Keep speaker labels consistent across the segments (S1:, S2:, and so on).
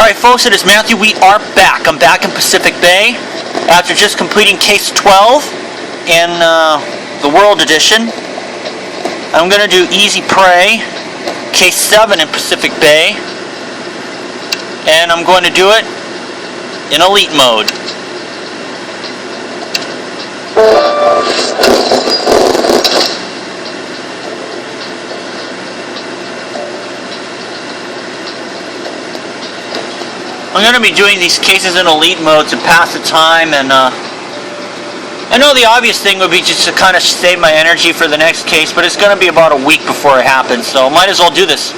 S1: Alright folks, it is Matthew. We are back. I'm back in Pacific Bay after just completing case 12 in the World Edition. I'm going to do Easy Prey, case 7 in Pacific Bay, and I'm going to do it in Elite mode. I'm going to be doing these cases in Elite mode to pass the time, and I know the obvious thing would be just to kind of save my energy for the next case, but it's going to be about a week before it happens, so might as well do this.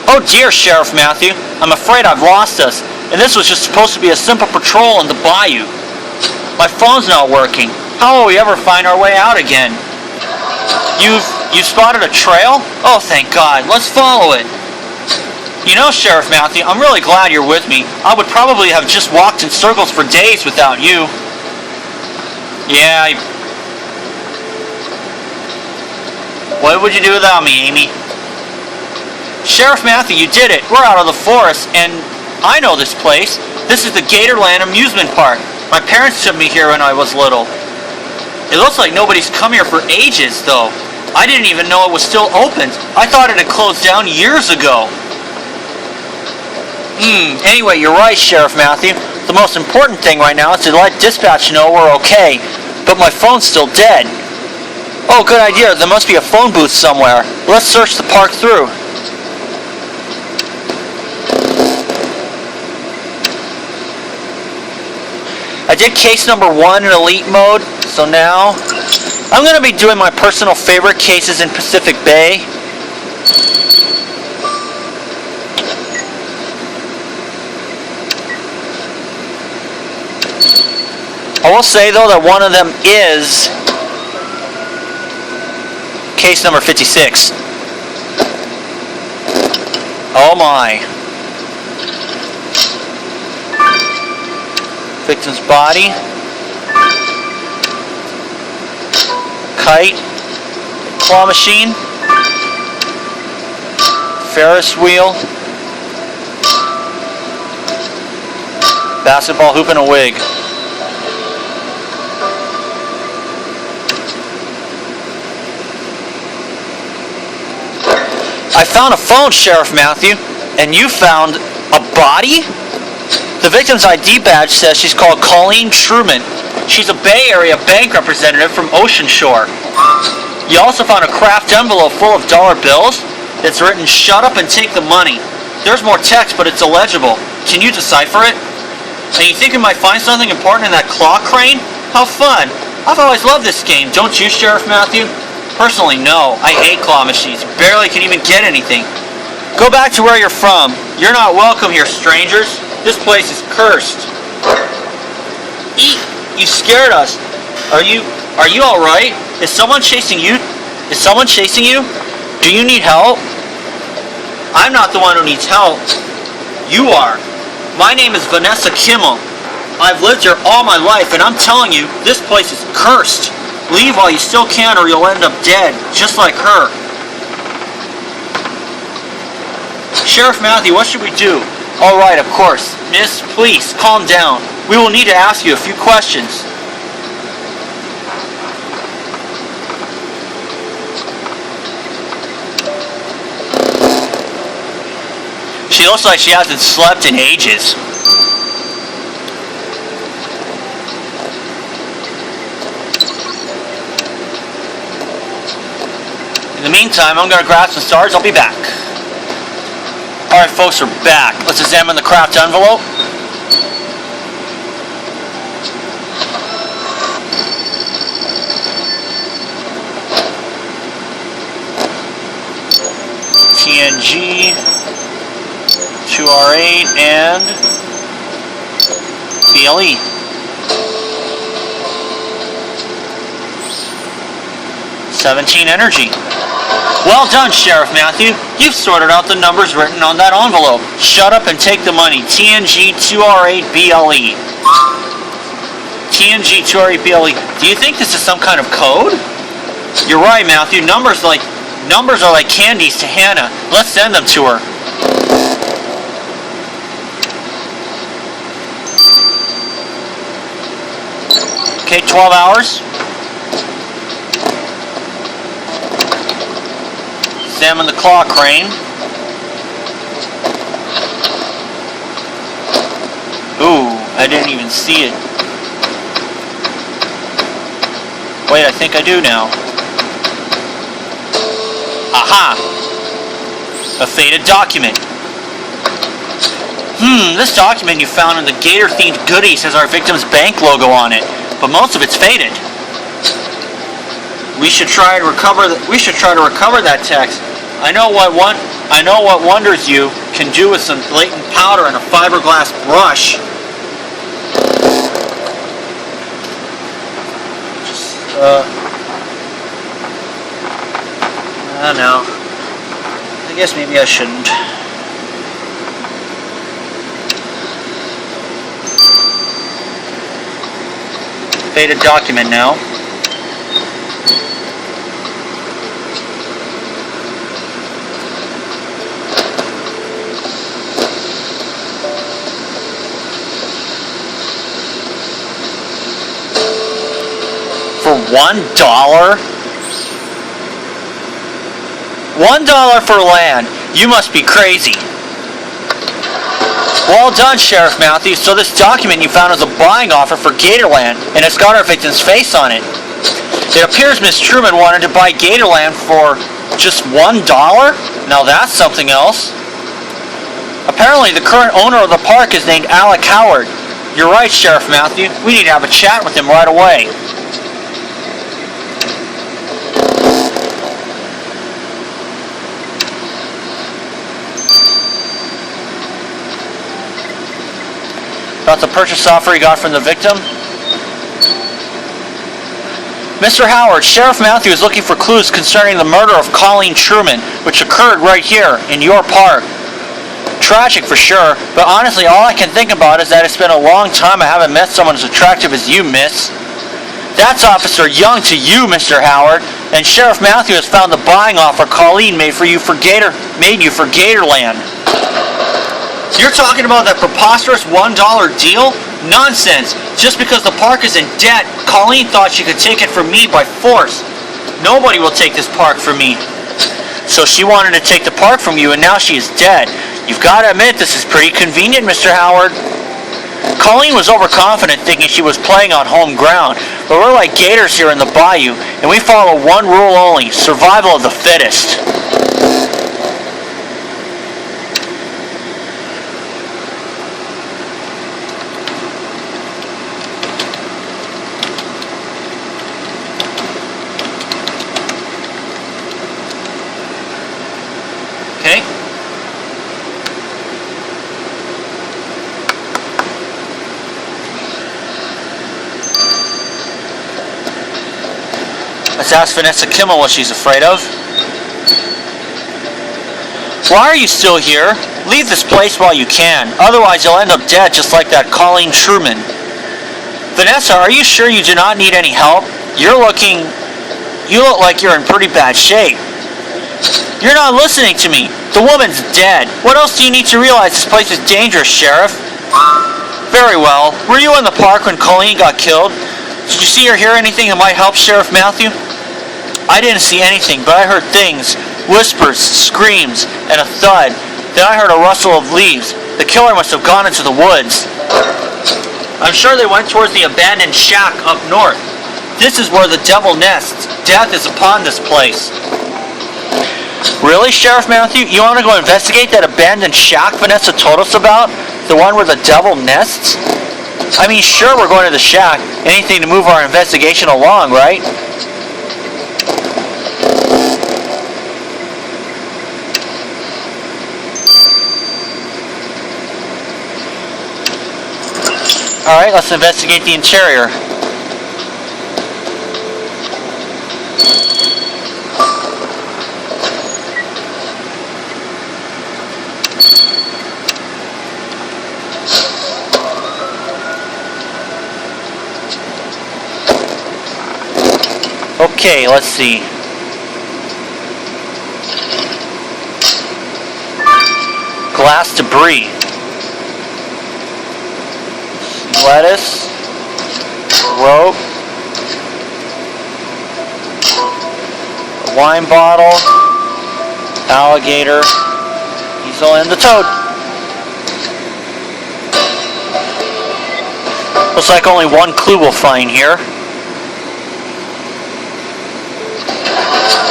S1: Oh dear, Sheriff Matthew, I'm afraid I've lost us, and this was just supposed to be a simple patrol in the bayou. My phone's not working. How will we ever find our way out again? You've spotted a trail? Oh, thank God. Let's follow it. You know, Sheriff Matthew, I'm really glad you're with me. I would probably have just walked in circles for days without you. Yeah, What would you do without me, Amy? Sheriff Matthew, you did it. We're out of the forest, and I know this place. This is the Gatorland Amusement Park. My parents took me here when I was little. It looks like nobody's come here for ages, though. I didn't even know it was still open. I thought it had closed down years ago. Anyway, you're right, Sheriff Matthew. The most important thing right now is to let dispatch know we're okay, but my phone's still dead. Oh, good idea. There must be a phone booth somewhere. Let's search the park through. I did case number 1 in Elite mode, so now I'm going to be doing my personal favorite cases in Pacific Bay. I will say, though, that one of them is case number 56. Oh my. Victim's body. Kite. Claw machine. Ferris wheel. Basketball hoop and a wig. I found a phone, Sheriff Matthew, and you found a body? The victim's ID badge says she's called Colleen Truman. She's a Bay Area bank representative from Ocean Shore. You also found a craft envelope full of dollar bills. It's written, "Shut up and take the money." There's more text, but it's illegible. Can you decipher it? And you think you might find something important in that claw crane? How fun. I've always loved this game, don't you, Sheriff Matthew? Personally, no. I hate claw machines. Barely can even get anything. Go back to where you're from. You're not welcome here, strangers. This place is cursed. Eek! You scared us. Are you all right? Is someone chasing you? Is someone chasing you? Do you need help? I'm not the one who needs help. You are. My name is Vanessa Kimmel. I've lived here all my life, and I'm telling you, this place is cursed. Leave while you still can, or you'll end up dead, just like her. Sheriff Matthew, what should we do? All right, of course. Miss, please, calm down. We will need to ask you a few questions. She looks like she hasn't slept in ages. In the meantime, I'm going to grab some stars. I'll be back. Alright folks, we're back. Let's examine the craft envelope. TNG, 2R8, and BLE. $17 energy. Well done, Sheriff Matthew. You've sorted out the numbers written on that envelope. Shut up and take the money. TNG 2R8 BLE. TNG 2R8 BLE. Do you think this is some kind of code? You're right, Matthew. Numbers are like candies to Hannah. Let's send them to her. Okay, 12 hours. Examine the claw crane. Ooh, I didn't even see it. Wait, I think I do now. Aha! A faded document. This document you found in the gator-themed goodies has our victim's bank logo on it, but most of it's faded. We should try to recover that text. I know what wonders you can do with some blatant powder and a fiberglass brush. I don't know. I guess maybe I shouldn't. Faded document now. For $1? $1 for land. You must be crazy. Well done, Sheriff Matthews. So this document you found is a buying offer for Gatorland, and it's got our victim's face on it. It appears Miss Truman wanted to buy Gatorland for just $1? Now that's something else. Apparently the current owner of the park is named Alec Howard. You're right, Sheriff Matthews. We need to have a chat with him right away. About the purchase offer he got from the victim? Mr. Howard, Sheriff Matthews is looking for clues concerning the murder of Colleen Truman, which occurred right here, in your park. Tragic for sure, but honestly all I can think about is that it's been a long time I haven't met someone as attractive as you, miss. That's Officer Young to you, Mr. Howard, and Sheriff Matthews found the buying offer Colleen made you for Gatorland. You're talking about that preposterous $1 deal? Nonsense! Just because the park is in debt, Colleen thought she could take it from me by force. Nobody will take this park from me. So she wanted to take the park from you, and now she is dead. You've got to admit this is pretty convenient, Mr. Howard. Colleen was overconfident, thinking she was playing on home ground, but we're like gators here in the bayou, and we follow one rule only: survival of the fittest. Let's ask Vanessa Kimmel what she's afraid of. Why are you still here? Leave this place while you can. Otherwise you'll end up dead just like that Colleen Truman. Vanessa, are you sure you do not need any help? You look like you're in pretty bad shape. You're not listening to me. The woman's dead. What else do you need to realize? This place is dangerous, Sheriff. Very well. Were you in the park when Colleen got killed? Did you see or hear anything that might help, Sheriff Matthew? I didn't see anything, but I heard things. Whispers, screams, and a thud. Then I heard a rustle of leaves. The killer must have gone into the woods. I'm sure they went towards the abandoned shack up north. This is where the devil nests. Death is upon this place. Really, Sheriff Matthew? You want to go investigate that abandoned shack Vanessa told us about? The one where the devil nests? I mean, sure, we're going to the shack. Anything to move our investigation along, right? Alright, let's investigate the interior. Okay, let's see. Glass debris. Lettuce. Rope. wine bottle, alligator, easel, and the toad. Looks like only one clue we'll find here.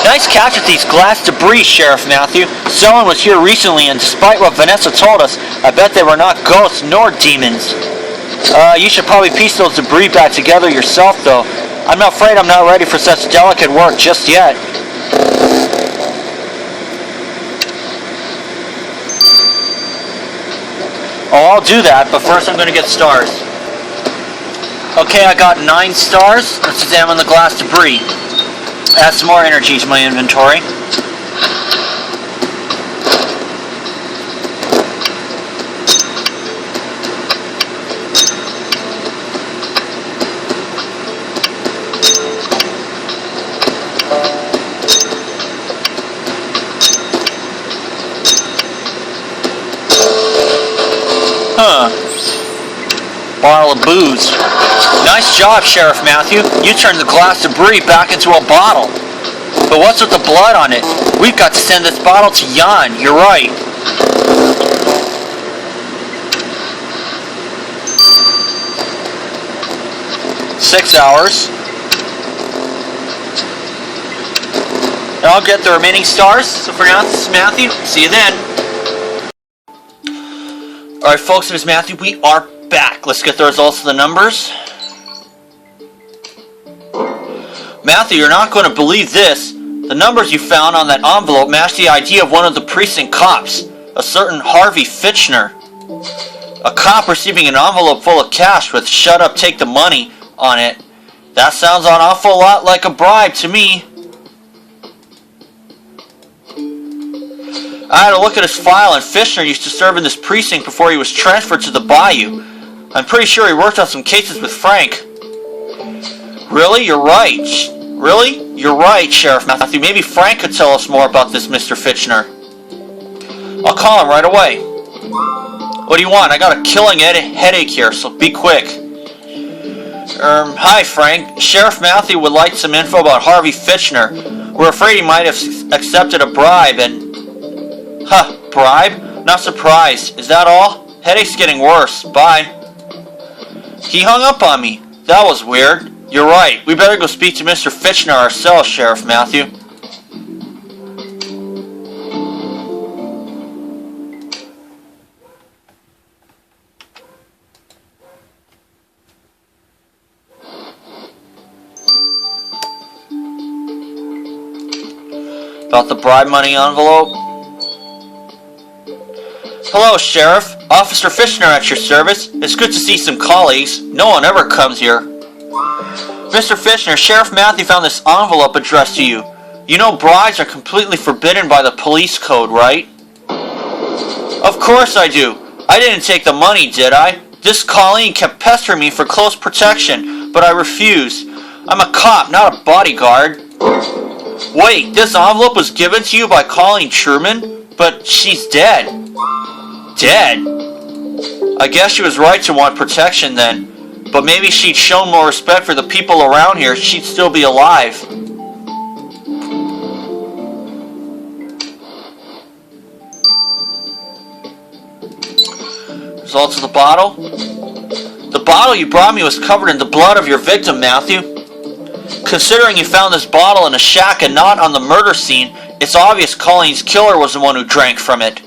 S1: Nice catch with these glass debris, Sheriff Matthew. Someone was here recently, and despite what Vanessa told us, I bet they were not ghosts nor demons. You should probably piece those debris back together yourself, though. I'm afraid I'm not ready for such delicate work just yet. Oh, I'll do that, but first I'm going to get stars. Okay, I got 9 stars. Let's examine the glass debris. Add some more energy to my inventory. Bottle of booze. Nice job, Sheriff Matthew. You turned the glass debris back into a bottle. But what's with the blood on it? We've got to send this bottle to Jan. You're right. Six hours. And I'll get the remaining stars. So for now, this is Matthew. See you then. Alright folks, it is Matthew. We are back. Let's get the results of the numbers. Matthew, you're not going to believe this. The numbers you found on that envelope match the ID of one of the precinct cops, a certain Harvey Fitchner. A cop receiving an envelope full of cash with "shut up, take the money" on it. That sounds an awful lot like a bribe to me. I had a look at his file, and Fitchner used to serve in this precinct before he was transferred to the Bayou. I'm pretty sure he worked on some cases with Frank. Really? You're right. Really? You're right, Sheriff Matthew. Maybe Frank could tell us more about this Mr. Fitchner. I'll call him right away. What do you want? I got a killing headache here, so be quick. Hi, Frank. Sheriff Matthew would like some info about Harvey Fitchner. We're afraid he might have accepted a bribe and... Huh, bribe? Not surprised. Is that all? Headache's getting worse. Bye. He hung up on me. That was weird. You're right. We better go speak to Mr. Fitchner ourselves, Sheriff Matthew. About the bribe money envelope? Hello, Sheriff. Officer Fitchner at your service. It's good to see some colleagues. No one ever comes here. Mr. Fitchner, Sheriff Matthew found this envelope addressed to you. You know bribes are completely forbidden by the police code, right? Of course I do. I didn't take the money, did I? This Colleen kept pestering me for close protection, but I refused. I'm a cop, not a bodyguard. Wait, this envelope was given to you by Colleen Truman? But she's dead. Dead? I guess she was right to want protection then. But maybe if she'd shown more respect for the people around here, she'd still be alive. Results of the bottle? The bottle you brought me was covered in the blood of your victim, Matthew. Considering you found this bottle in a shack and not on the murder scene, it's obvious Colleen's killer was the one who drank from it.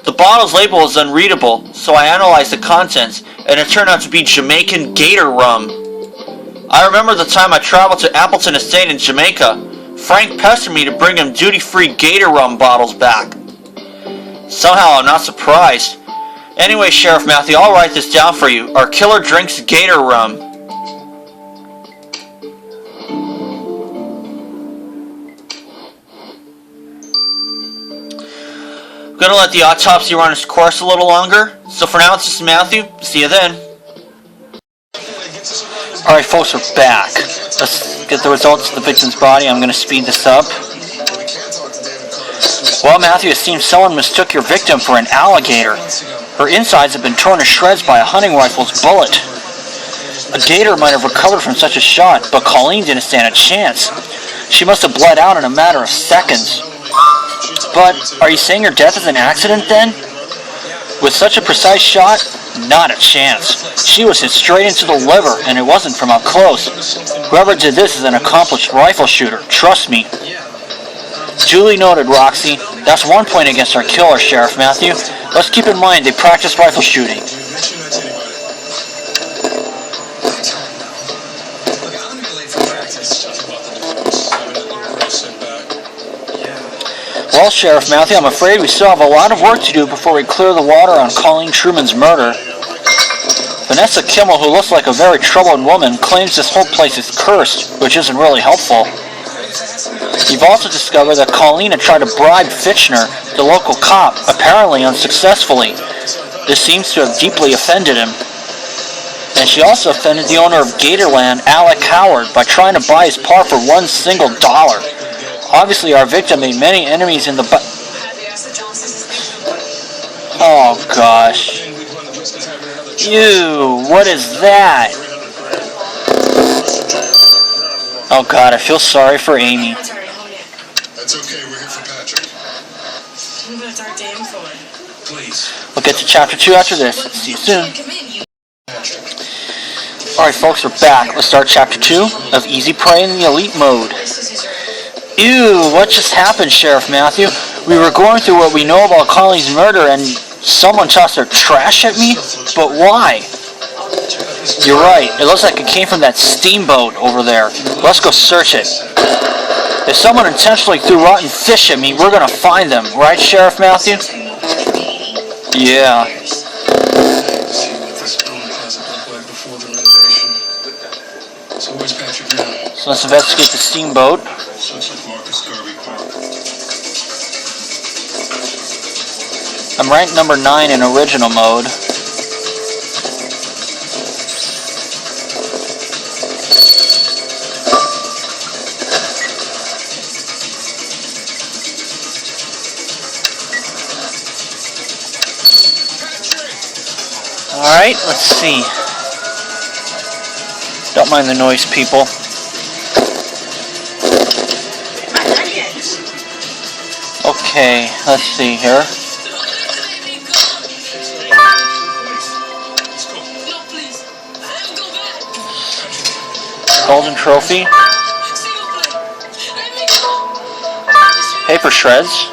S1: The bottle's label was unreadable, so I analyzed the contents, and it turned out to be Jamaican gator rum. I remember the time I traveled to Appleton Estate in Jamaica. Frank pestered me to bring him duty-free gator rum bottles back. Somehow I'm not surprised. Anyway, Sheriff Matthew, I'll write this down for you. Our killer drinks gator rum. I'm going to let the autopsy run its course a little longer. So for now, it's just Matthew. See you then. Alright folks, we're back. Let's get the results of the victim's body. I'm going to speed this up. Well, Matthew, it seems someone mistook your victim for an alligator. Her insides have been torn to shreds by a hunting rifle's bullet. A gator might have recovered from such a shot, but Colleen didn't stand a chance. She must have bled out in a matter of seconds. But are you saying her death is an accident then? With such a precise shot? Not a chance. She was hit straight into the liver, and it wasn't from up close. Whoever did this is an accomplished rifle shooter, trust me. Duly noted, Roxy. That's 1 point against our killer, Sheriff Matthew. Let's keep in mind they practice rifle shooting. Well, Sheriff Matthew, I'm afraid we still have a lot of work to do before we clear the water on Colleen Truman's murder. Vanessa Kimmel, who looks like a very troubled woman, claims this whole place is cursed, which isn't really helpful. You've also discovered that Colleen had tried to bribe Fitchner, the local cop, apparently unsuccessfully. This seems to have deeply offended him. And she also offended the owner of Gatorland, Alec Howard, by trying to buy his par for $1 single. Obviously, our victim made many enemies in the Oh, gosh. Ew, what is that? Oh, God, I feel sorry for Amy.
S2: That's okay, we're here for Patrick.
S3: That's our damn fun.
S2: Please.
S1: We'll get to chapter 2 after this. See you soon. Alright, folks, we're back. Let's start chapter 2 of Easy Prey in the Elite Mode. Ew, what just happened, Sheriff Matthew? We were going through what we know about Colleen's murder and someone tossed their trash at me? But why? You're right, it looks like it came from that steamboat over there. Let's go search it. If someone intentionally threw rotten fish at me, we're gonna find them, right, Sheriff Matthew? Yeah. So let's investigate the steamboat. I'm ranked number 9 in original mode. Alright, let's see. Don't mind the noise, people. Okay, let's see here. Golden trophy. Paper shreds.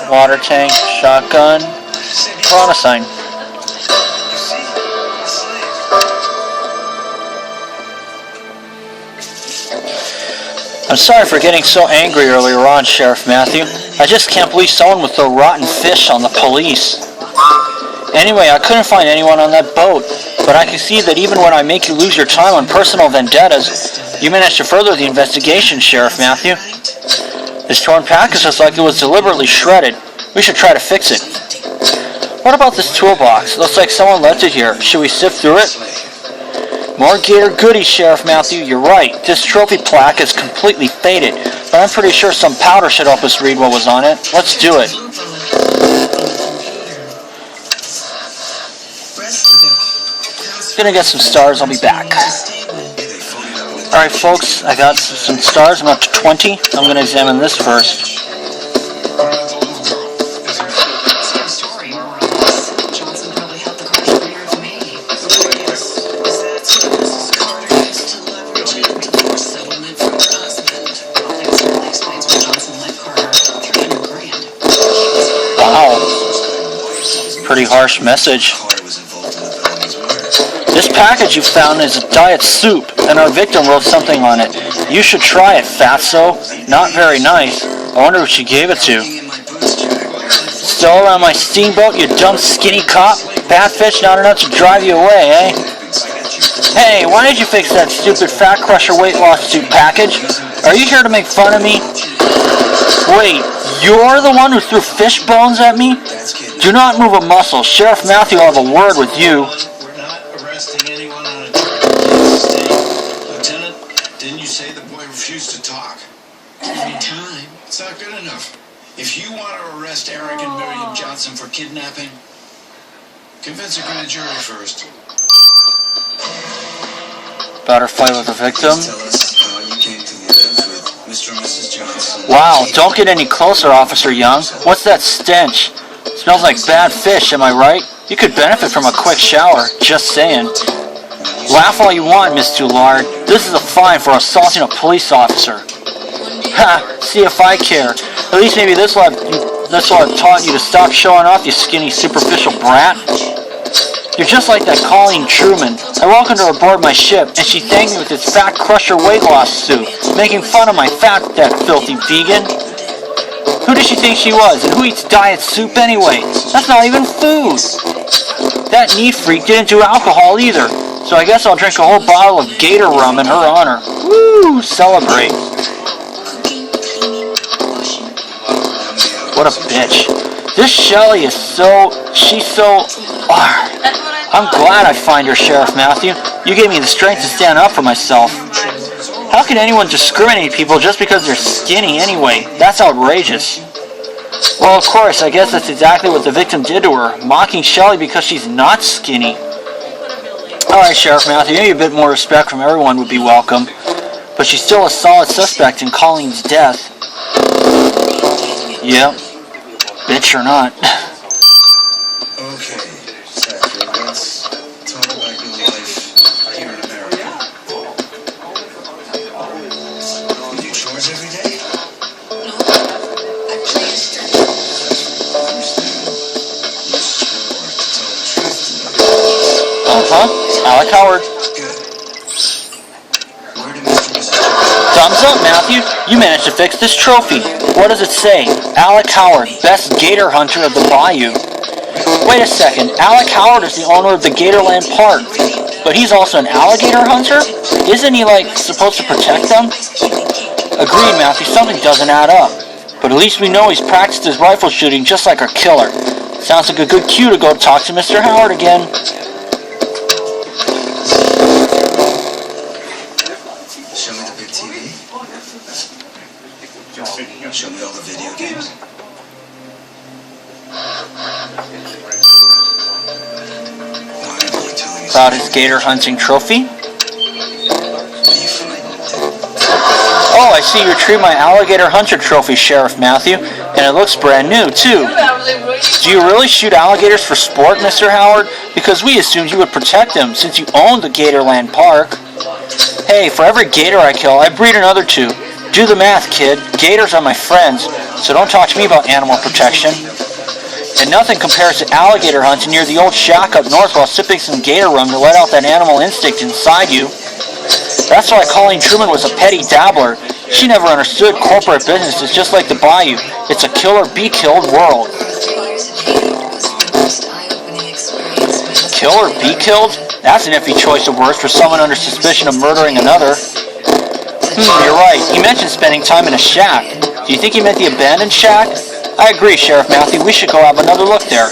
S1: Water tank, shotgun, piranha sign. I'm sorry for getting so angry earlier on, Sheriff Matthew. I just can't believe someone would throw rotten fish on the police. Anyway, I couldn't find anyone on that boat, but I can see that even when I make you lose your time on personal vendettas, you managed to further the investigation, Sheriff Matthew. This torn package looks like it was deliberately shredded. We should try to fix it. What about this toolbox? Looks like someone left it here. Should we sift through it? More Gator goodies, Sheriff Matthew. You're right. This trophy plaque is completely faded, but I'm pretty sure some powder should help us read what was on it. Let's do it. Gonna get some stars. I'll be back. Alright, folks, I got some stars. I'm up to 20. I'm going to examine this first. Wow. Pretty harsh message. This package you found is a diet soup, and our victim wrote something on it. You should try it, fatso. Not very nice. I wonder who she gave it to. Still around my steamboat, you dumb skinny cop? Bad fish not enough to drive you away, eh? Hey, why did you fix that stupid fat crusher weight loss soup package? Are you here to make fun of me? Wait, you're the one who threw fish bones at me? Do not move a muscle. Sheriff Matthew will have a word with you.
S2: Anyone on a Lieutenant, didn't you say the boy refused to talk?
S3: Every time.
S2: It's not good enough. If you want to arrest Eric and Miriam Johnson for kidnapping, convince a grand jury first.
S1: About her fight with the victim.
S2: Tell us how you came to live with Mr. and Mrs. Johnson.
S1: Wow, don't get any closer, Officer Young. What's that stench? Smells like bad fish, am I right? You could benefit from a quick shower, just saying. Laugh all you want, Miss Doulard. This is a fine for assaulting a police officer. Ha! See if I care. At least maybe this will have taught you to stop showing off, you skinny, superficial brat. You're just like that Colleen Truman. I welcomed her aboard my ship, and she thanked me with this fat crusher weight loss suit, making fun of my fat, that filthy vegan. Who does she think she was, and who eats diet soup anyway? That's not even food. That neat freak didn't do alcohol either, so I guess I'll drink a whole bottle of Gator rum in her honor. Woo! Celebrate. What a bitch. This Shelley is she's so... I'm glad I find her, Sheriff Matthew. You gave me the strength to stand up for myself. How can anyone discriminate people just because they're skinny anyway? That's outrageous. Well, of course, I guess that's exactly what the victim did to her, mocking Shelley because she's not skinny. Alright, Sheriff Matthew, maybe a bit more respect from everyone would be welcome. But she's still a solid suspect in Colleen's death. Yep. Bitch or not.
S2: Okay, Patrick, let's talk about your life here in America. You do chores every day?
S3: No, I play instead.
S1: Alec Howard.
S2: Good. Where did Mr. and Mrs. Johnson...
S1: Thumbs up, Matthew. You managed to fix this trophy. What does it say? Alec Howard, best gator hunter of the bayou. Wait a second. Alec Howard is the owner of the Gatorland Park. But he's also an alligator hunter? Isn't he, supposed to protect them? Agreed, Matthew. Something doesn't add up. But at least we know he's practiced his rifle shooting just like our killer. Sounds like a good cue to go talk to Mr. Howard again.
S2: Show me the big TV. Show me all the video games. Why are you telling us?
S1: About his gator hunting trophy?
S2: Are you frightened?
S1: Oh, I see you retrieved my alligator hunter trophy, Sheriff Matthew, and it looks brand new, too. Do you really shoot alligators for sport, Mr. Howard? Because we assumed you would protect them, since you own the Gatorland Park. Hey, for every gator I kill, I breed another 2. Do the math, kid. Gators are my friends, so don't talk to me about animal protection. And nothing compares to alligator hunting near the old shack up north while sipping some gator rum to let out that animal instinct inside you. That's why Colleen Truman was a petty dabbler. She never understood corporate business is just like the bayou. It's a kill or be killed world. Kill or be killed? That's an iffy choice of words for someone under suspicion of murdering another. You're right. He mentioned spending time in a shack. Do you think he meant the abandoned shack? I agree, Sheriff Matthew. We should go have another look there.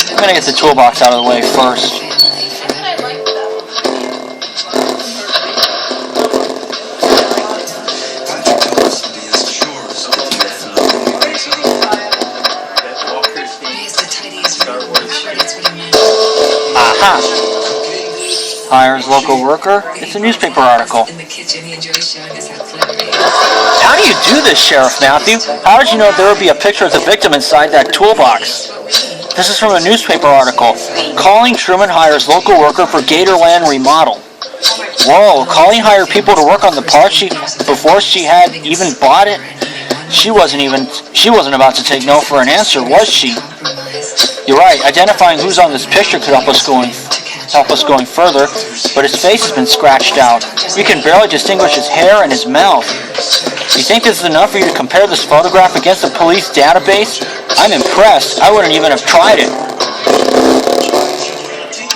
S1: I'm gonna get the toolbox out of the way first.
S2: Patrick told us to be as sure as
S1: Aha! Hires local worker? It's a newspaper article. How do you do this, Sheriff Matthew? How did you know there would be a picture of the victim inside that toolbox? This is from a newspaper article. Colleen Truman hires local worker for Gatorland remodel. Whoa, Colleen hired people to work on the park before she had even bought it? She wasn't about to take no for an answer, was she? You're right, identifying who's on this picture could help us going further, but his face has been scratched out. We can barely distinguish his hair and his mouth. You think this is enough for you to compare this photograph against the police database? I'm impressed. I wouldn't even have tried it.
S2: Be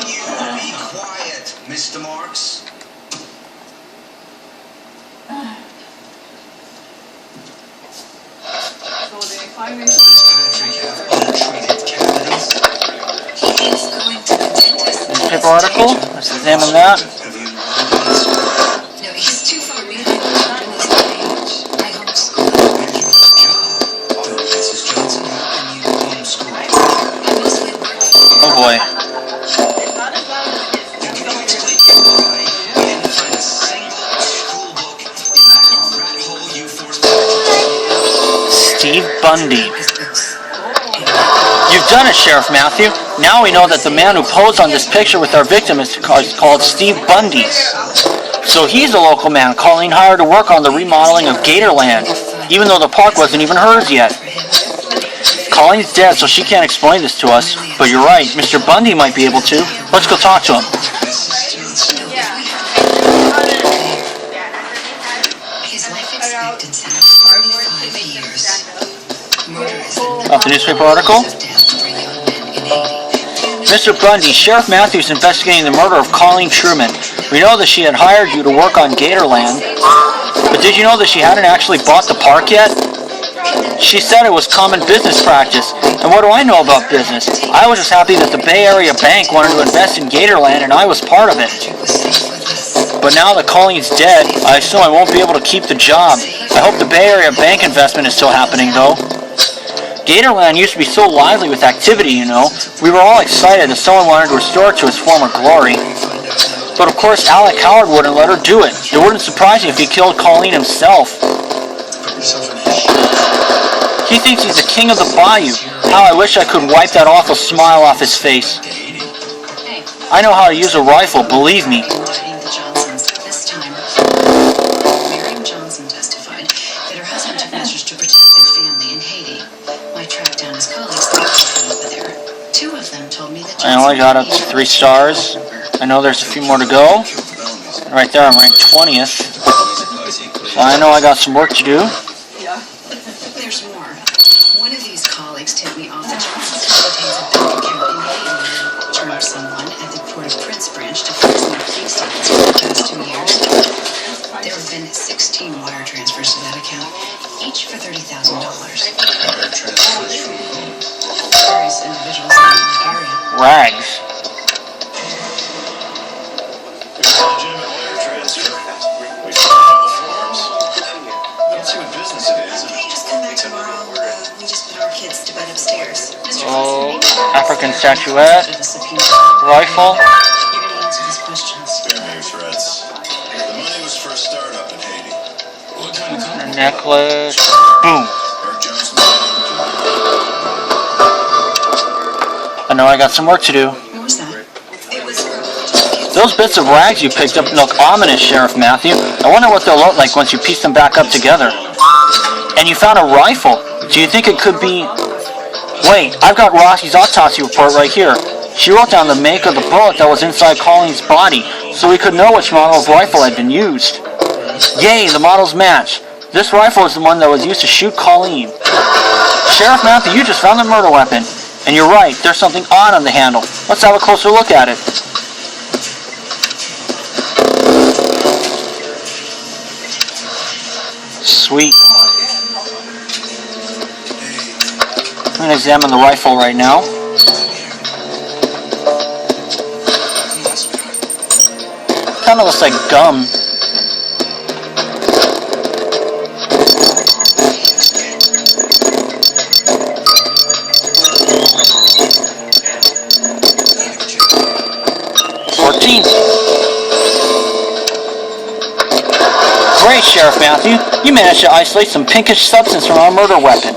S2: quiet, Mr. Marks. What does Patrick have? Untreated cavities?
S1: Newspaper newspaper article. Let's examine that.
S3: No, he's too far behind in his age. I homeschool.
S2: Mrs. Johnson, how can you homeschool?
S3: I mostly work.
S1: Oh boy.
S2: Can you explain why you didn't find a single school book in that rat hole you forced me to
S1: Steve Bundy.
S3: His books.
S1: You've done it, Sheriff Matthew. Now we know that the man who posed on this picture with our victim is called Steve Bundy. So he's a local man Colleen hired to work on the remodeling of Gatorland, even though the park wasn't even hers yet. Colleen's dead, so she can't explain this to us. But you're right, Mr. Bundy might be able to. Let's go talk to him.
S3: His life expectancy was 45 years. Murder is the
S1: Off the newspaper article.
S3: of death for young men in Haiti.
S1: Mr. Bundy, Sheriff Matthews investigating the murder of Colleen Truman. We know that she had hired you to work on Gatorland, but did you know that she hadn't actually bought the park yet? She said it was common business practice, and what do I know about business? I was just happy that the Bay Area Bank wanted to invest in Gatorland and I was part of it.
S3: Patrick was safe with us.
S1: But now that Colleen's dead, I assume I won't be able to keep the job. I hope the Bay Area Bank investment is still happening though. Gatorland used to be so lively with activity, you know. We were all excited that someone wanted to restore it to its former glory. But of course, Alec Howard wouldn't let her do it. It wouldn't surprise me if he killed Colleen himself. He thinks he's the king of the bayou. How I wish I could wipe that awful smile off his face.
S3: Hey,
S1: I know how to use a rifle, believe me.
S3: indicting the Johnsons. This time, Miriam Johnson testified that her husband took measures to protect their family in Haiti. I tracked down his colleagues that were over there. Two of them told me that
S1: I only got up to 3 stars. I know there's a few more to go. Right there, I'm ranked 20th. So I know I got some work to do.
S3: There's more. One of these colleagues tipped me off that Johnson's maintains a bank account in Haiti and turned someone at the Port-au-Prince branch to fix their bank statements for the past 2 years. There have been 16 wire transfers to that account, each for $30,000. Various individuals in the area.
S1: Rags.
S2: Legitimate wire transfer. We filled out the forms. Don't see what business it is.
S4: Can you just come back tomorrow? We just put our kids to bed upstairs.
S3: Mr.
S1: Oh,
S3: Johnson,
S1: African statuette,
S3: the subpoena.
S1: rifle.
S3: You're going to answer these questions.
S2: Spare me your threats. The money was for a startup in Haiti. What kind of
S1: A
S2: company?
S1: necklace. Boom.
S2: Eric Johnson.
S1: I know I got some work to do.
S3: What was that?
S4: It was probably just kids.
S1: Those bits of rags you picked up look ominous, Sheriff Matthew. I wonder what they'll look like once you piece them back up together. And you found a rifle. Do you think it could be... Wait, I've got Rossi's autopsy report right here. She wrote down the make of the bullet that was inside Colleen's body, so we could know which model of rifle had been used. Yay, the models match. This rifle is the one that was used to shoot Colleen. Sheriff Matthew, you just found the murder weapon. And you're right, there's something odd on the handle. Let's have a closer look at it. Sweet. I'm going to examine the rifle right now. Kind of looks like gum. Great, Sheriff Matthew. You managed to isolate some pinkish substance from our murder weapon.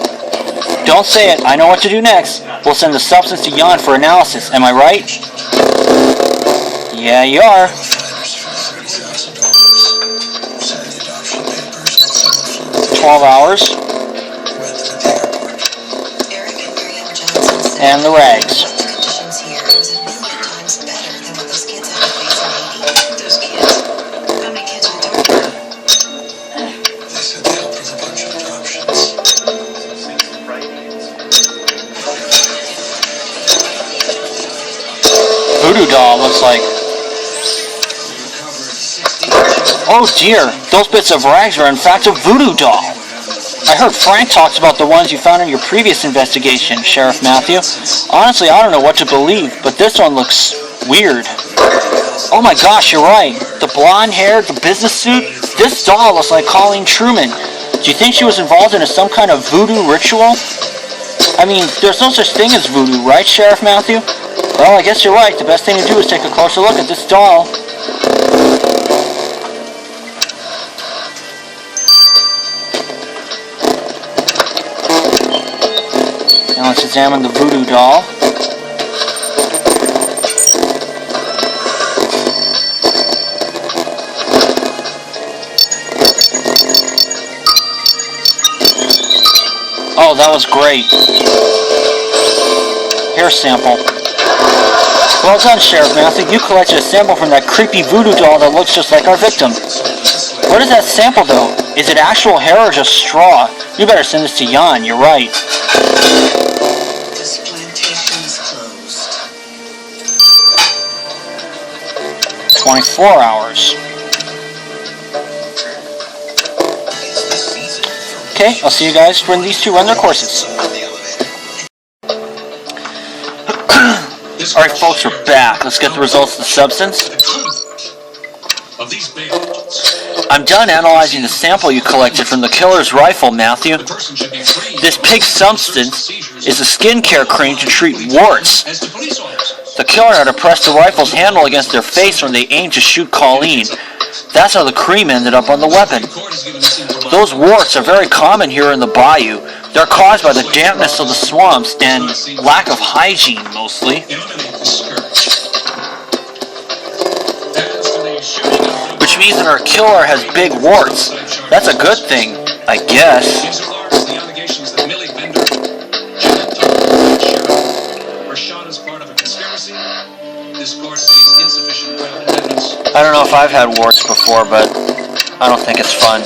S1: Don't say it. I know what to do next. We'll send the substance to Jan for analysis. Am I right? Yeah, you are.
S2: Finders for $30,000. Signed the adoption papers and someone flew
S1: 12 hours.
S2: Read them at the airport.
S4: Eric and Miriam Johnson said
S1: And the rags.
S4: the conditions here was a million times better than what those kids had to face in Haiti.
S3: Those kids. How many kids are we talking about?
S2: They said they helped with a bunch of adoptions.
S1: Voodoo doll looks like. Oh dear, those bits of rags are in fact a voodoo doll. I heard Frank talks about the ones you found in your previous investigation, Sheriff Matthew. Honestly, I don't know what to believe, but this one looks Weird. Oh my gosh, you're right. The blonde hair, the business suit. This doll looks like Colleen Truman. Do you think she was involved in some kind of voodoo ritual? I mean, there's no such thing as voodoo, right, Sheriff Matthew? Well, I guess you're right. The best thing to do is take a closer look at this doll. Now let's examine the voodoo doll. Oh, that was great. Hair sample. Well done, Sheriff Matthew. You collected a sample from that creepy voodoo doll that looks just like our victim. What is that sample, though? Is it actual hair or just straw? You better send this to Jan. You're right.
S3: This plantation is closed.
S1: 24 hours. Okay, I'll see you guys when these two run their courses. Alright folks, we're back. Let's get the results of the substance.
S2: Of these bandits,
S1: I'm done analyzing the sample you collected from the killer's rifle, Matthew.
S2: the person should be freed.
S1: This pig substance is a skincare cream to treat warts.
S2: As to police officers,
S1: The killer had to press the rifle's handle against their face when they aimed to shoot Colleen. That's how the cream ended up on the weapon.
S2: the court has given this information.
S1: Those warts are very common here in the bayou. They're caused by the dampness of the swamps and lack of hygiene, mostly.
S2: Eliminate the scourge. As to the shooting of
S1: Which means that our killer has big warts. That's a good thing, I guess.
S2: insofar as the allegations that Millie Bender, Janet Tucker, and Sheriff were shot as part of a conspiracy, this court sees insufficient credible evidence.
S1: I don't know if I've had warts before, but I don't think it's fun.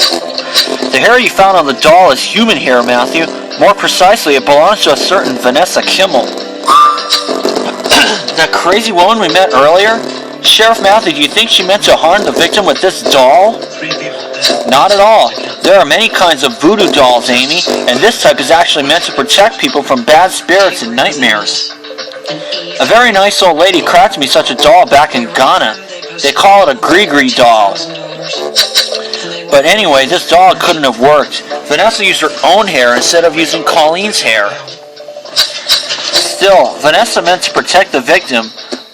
S1: The hair you found on the doll is human hair, Matthew. More precisely, it belongs to a certain Vanessa Kimmel. That crazy woman we met earlier? Sheriff Matthew, do you think she meant to harm the victim with this doll?
S2: 3 people dead.
S1: Not at all. There are many kinds of voodoo dolls, Amy, and this type is actually meant to protect people from bad spirits and nightmares. A very nice old lady crafted me such a doll back in Ghana. They call it a Gree doll. But anyway, this doll couldn't have worked. Vanessa used her own hair instead of using Colleen's hair. Still, Vanessa meant to protect the victim,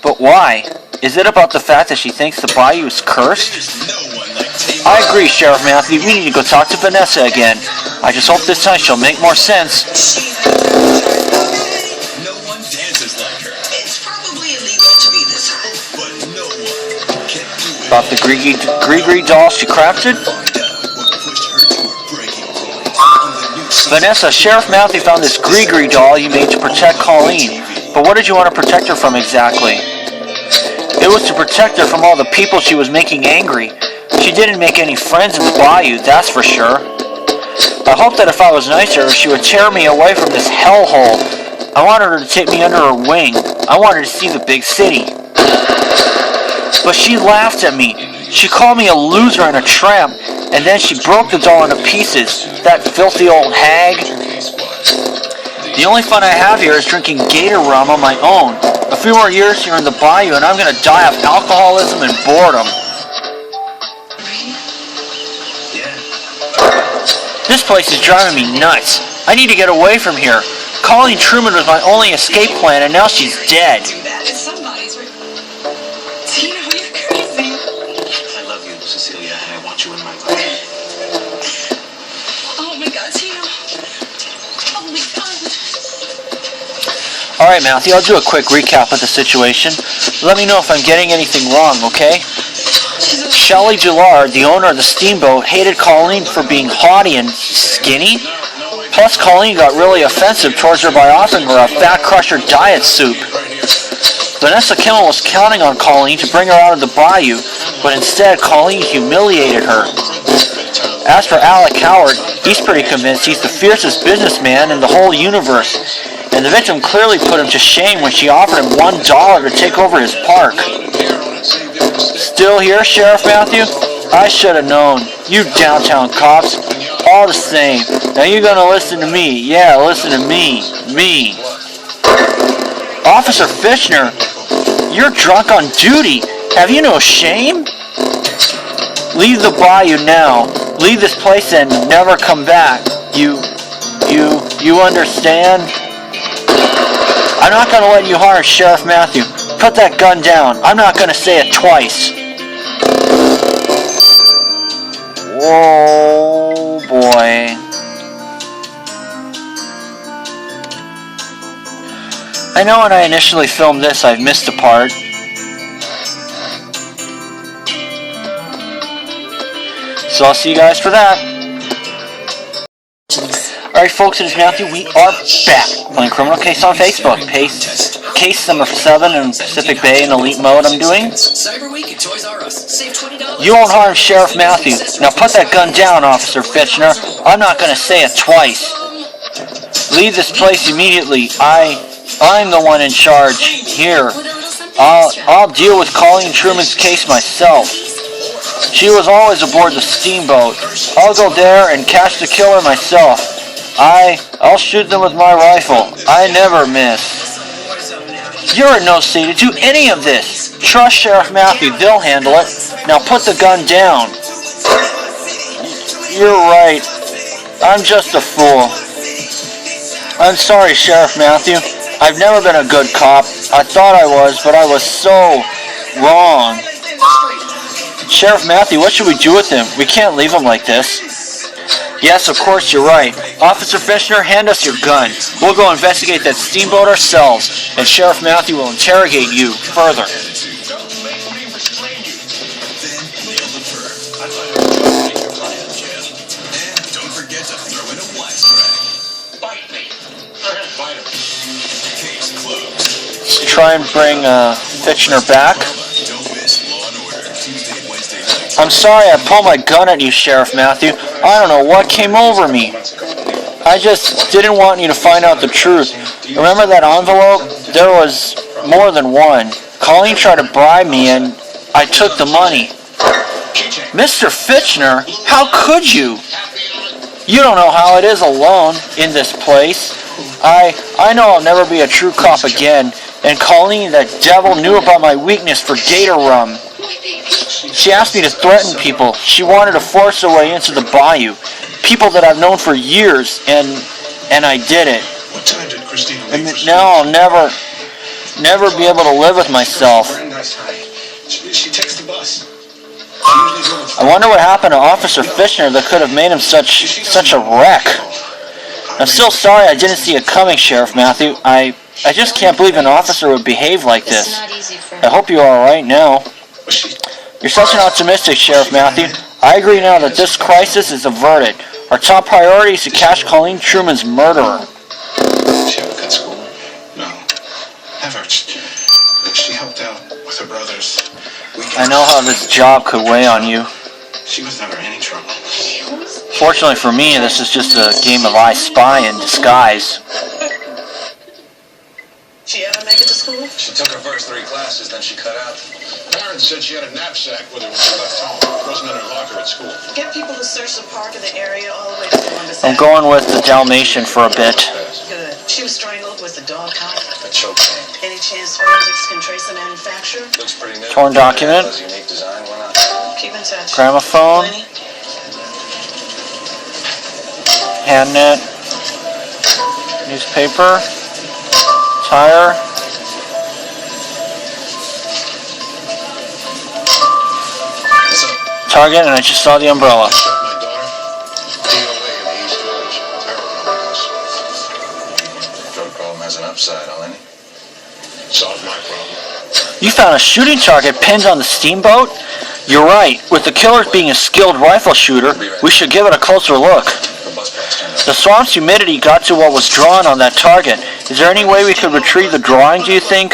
S1: but why? Is it about the fact that she thinks the bayou is cursed?
S2: There's no one like Taylor.
S1: I agree, Sheriff Matthew. We need to go talk to Vanessa again. I just hope this time she'll make more sense.
S2: No one dances like her,
S4: It's probably illegal to be this high.
S2: but no one can do it.
S1: About the Gree doll she crafted?
S2: Find out what pushed her to her breaking point on the new season.
S1: Vanessa, Sheriff Matthew found this Gree doll you made to protect Colleen. But what did you want to protect her from exactly? It was to protect her from all the people she was making angry. She didn't make any friends in the bayou, that's for sure. I hoped that if I was nicer, she would tear me away from this hellhole. I wanted her to take me under her wing. I wanted to see the big city. But she laughed at me. She called me a loser and a tramp, and then she broke the doll into pieces. That filthy old hag. The only fun I have here is drinking gator rum on my own. A few more years here in the bayou and I'm gonna die of alcoholism and boredom.
S2: Yeah.
S1: This place is driving me nuts. I need to get away from here. Colleen Truman was my only escape plan and now she's dead.
S3: Do that. It's somebody's. Tina, you're crazy.
S2: I love you, Cecilia, and I want you in my life.
S3: Oh my God, Tina. Oh my God.
S1: Alright, Matthew, I'll do a quick recap of the situation. Let me know if I'm getting anything wrong, okay? Shelley Gillard, the owner of the steamboat, hated Colleen for being haughty and skinny. Plus, Colleen got really offensive towards her by offering her a Fat Crusher diet soup. Vanessa Kimmel was counting on Colleen to bring her out of the bayou, but instead Colleen humiliated her. As for Alec Howard, he's pretty convinced he's the fiercest businessman in the whole universe, and the victim clearly put him to shame when she offered him $1 to take over his park. Still here, Sheriff Matthew? I should have known. You downtown cops. All the same. Now you're gonna listen to me. Yeah, listen to me. Me. Officer Fishner. You're drunk on duty. Have you no shame? Leave the bayou now. Leave this place and never come back. You understand? I'm not gonna let you harm Sheriff Matthew. Put that gun down. I'm not gonna say it twice. Whoa, boy. I know when I initially filmed this, I've missed a part. So I'll see you guys for that. Alright folks, it is Matthew. We are back playing Criminal Case on Facebook. Case number 7 in Pacific Bay in Elite Mode I'm doing. You won't harm Sheriff Matthew. Now put that gun down, Officer Fitchner. I'm not going to say it twice. Leave this place immediately. I'm the one in charge here. I'll deal with Colleen Truman's case myself. She was always aboard the steamboat. I'll go there and catch the killer myself. I'll shoot them with my rifle. I never miss. You're in no state to do any of this. Trust Sheriff Matthew. They'll handle it. Now put the gun down. You're right. I'm just a fool. I'm sorry, Sheriff Matthew. I've never been a good cop. I thought I was, but I was so wrong. Sheriff Matthew, what should we do with him? We can't leave him like this. Yes, of course, you're right. Officer Fitchner, hand us your gun. We'll go investigate that steamboat ourselves, and Sheriff Matthew will interrogate you further.
S2: Don't forget to throw in a wisecrack. Bite me. Bite him. Case closed.
S1: Let's try and bring Fitchner back. I'm sorry I pulled my gun at you, Sheriff Matthew. I don't know what came over me. I just didn't want you to find out the truth. Remember that envelope? There was more than one. Colleen tried to bribe me and I took the money. Mr. Fitchner, how could you? You don't know how it is alone in this place. I know I'll never be a true cop again. And Colleen, that devil, knew about my weakness for gator rum. She asked me to threaten people. She wanted to force her way into the bayou. People that I've known for years, and I did it.
S2: What time did Christina leave?
S1: And now I'll never be able to live with myself.
S2: She takes the bus.
S1: I wonder what happened to Officer Fitchner that could have made him such a wreck. I'm still sorry I didn't see it coming, Sheriff Matthew. I just can't believe an officer would behave like this. I hope you're alright now. You're such an optimistic, Sheriff Matthew. I agree now that this crisis is averted. Our top priority is to catch Colleen Truman's murderer.
S2: She ever cut school? No. Never. She helped out with her brothers.
S1: I know how this job could weigh on you.
S2: She was never any trouble.
S1: Fortunately for me, this is just a game of I Spy in disguise.
S5: She ever make it to school?
S2: She took her first 3 classes, then she cut out. Parents said she had a knapsack with her when she left home. It wasn't in her locker at school.
S5: Get people to search the park and the area all the way to Columbus.
S1: I'm going with the Dalmatian for a bit.
S5: Good. She was strangled with the dog collar.
S2: A choke chain.
S5: Any chance forensics can trace the manufacturer?
S2: Looks pretty new.
S1: Torn document.
S2: Has unique design. Why not?
S5: Keep in touch.
S1: Gramophone.
S5: Lenny?
S1: Handnet. Newspaper. Tire. Target, and I just saw the umbrella.
S2: My daughter. DOA in the East Village. Heroin overdose. Drug problem has an upside, Lenny. Solved my problem.
S1: You found a shooting target pinned on the steamboat? You're right. With the killer being a skilled rifle shooter, we should give it a closer look.
S2: The bus pass turned up.
S1: The swamp's humidity got to what was drawn on that target. Is there any way we could retrieve the drawing, do you think?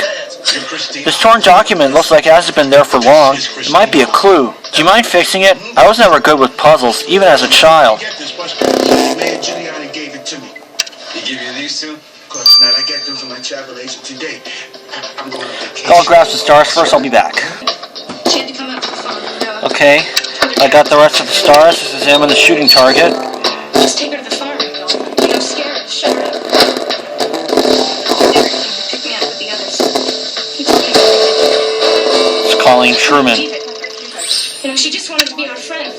S2: You're Christine.
S1: This torn document looks like it hasn't been there for long. It might be a clue. Do you mind fixing it? I was never good with puzzles, even as a child.
S6: Get this bus pass. Man, Giuliani gave it to me.
S2: He give you these two?
S6: Of course not. I got them from my travel agent today. I'm going on vacation.
S1: I'll grab some stars first, I'll be back.
S7: She had to come out to the phone.
S1: Okay, I got the rest of the stars. Let's examine the shooting target.
S7: Just take her to the farm. You know, scare her, shut her up. Derek, you pick me up with the others. He told me everything.
S1: Colleen Truman.
S7: Keep it. You know, she just wanted to be our friend.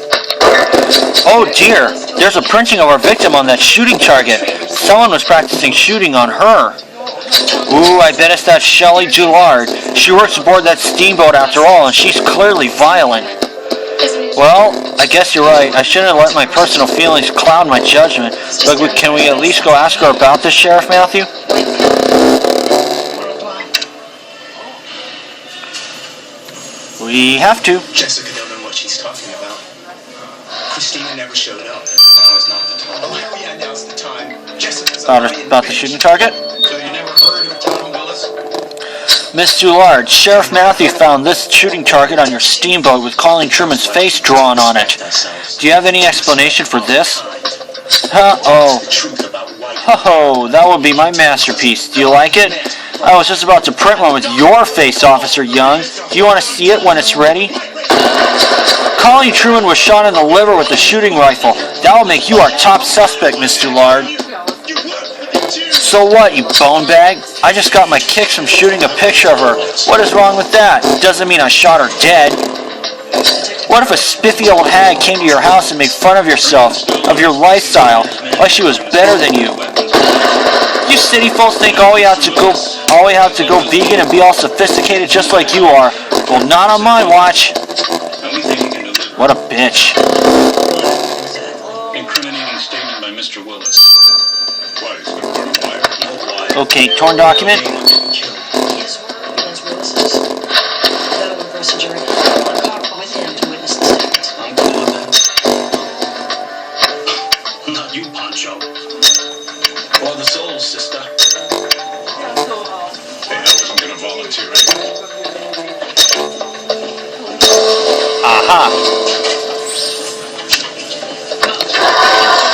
S1: Oh dear, there's a printing of our victim on that shooting target. Someone was practicing shooting on her. Ooh, I bet it's that Shelley Dillard. She works aboard that steamboat after all, and she's clearly violent. Well, I guess you're right. I shouldn't have let my personal feelings cloud my judgment. But can we at least go ask her about this, Sheriff Matthew? We have to.
S6: Jessica don't know what she's talking about. Christina never showed up. Now is not the time. Oh, hurry, now's the time. Jessica's
S1: About the shooting target?
S2: So you never heard of Tom Willis?
S1: Miss Dillard, Sheriff Matthew found this shooting target on your steamboat with Colleen Truman's face drawn on it. Do you have any explanation for this? Oh, that would be my masterpiece. Do you like it? I was just about to print one with your face, Officer Young. Do you want to see it when it's ready? Colleen Truman was shot in the liver with a shooting rifle. That will make you our top suspect, Miss Dillard. So what, you bone bag? I just got my kicks from shooting a picture of her. What is wrong with that? Doesn't mean I shot her dead. What if a spiffy old hag came to your house and made fun of yourself, of your lifestyle, like she was better than you? You city folks think all we have to go vegan and be all sophisticated just like you are. Well, not on my watch. What a bitch.
S2: Incriminating statement by Mr. Willis.
S1: Okay, torn document.
S5: His word against Willis's. That'll reverse the jury. One cop with him to witness the statements.
S2: I'm cool with that. Not you, Pancho. Or the soul, sister. Hey, I wasn't gonna volunteer anyway.
S1: Aha.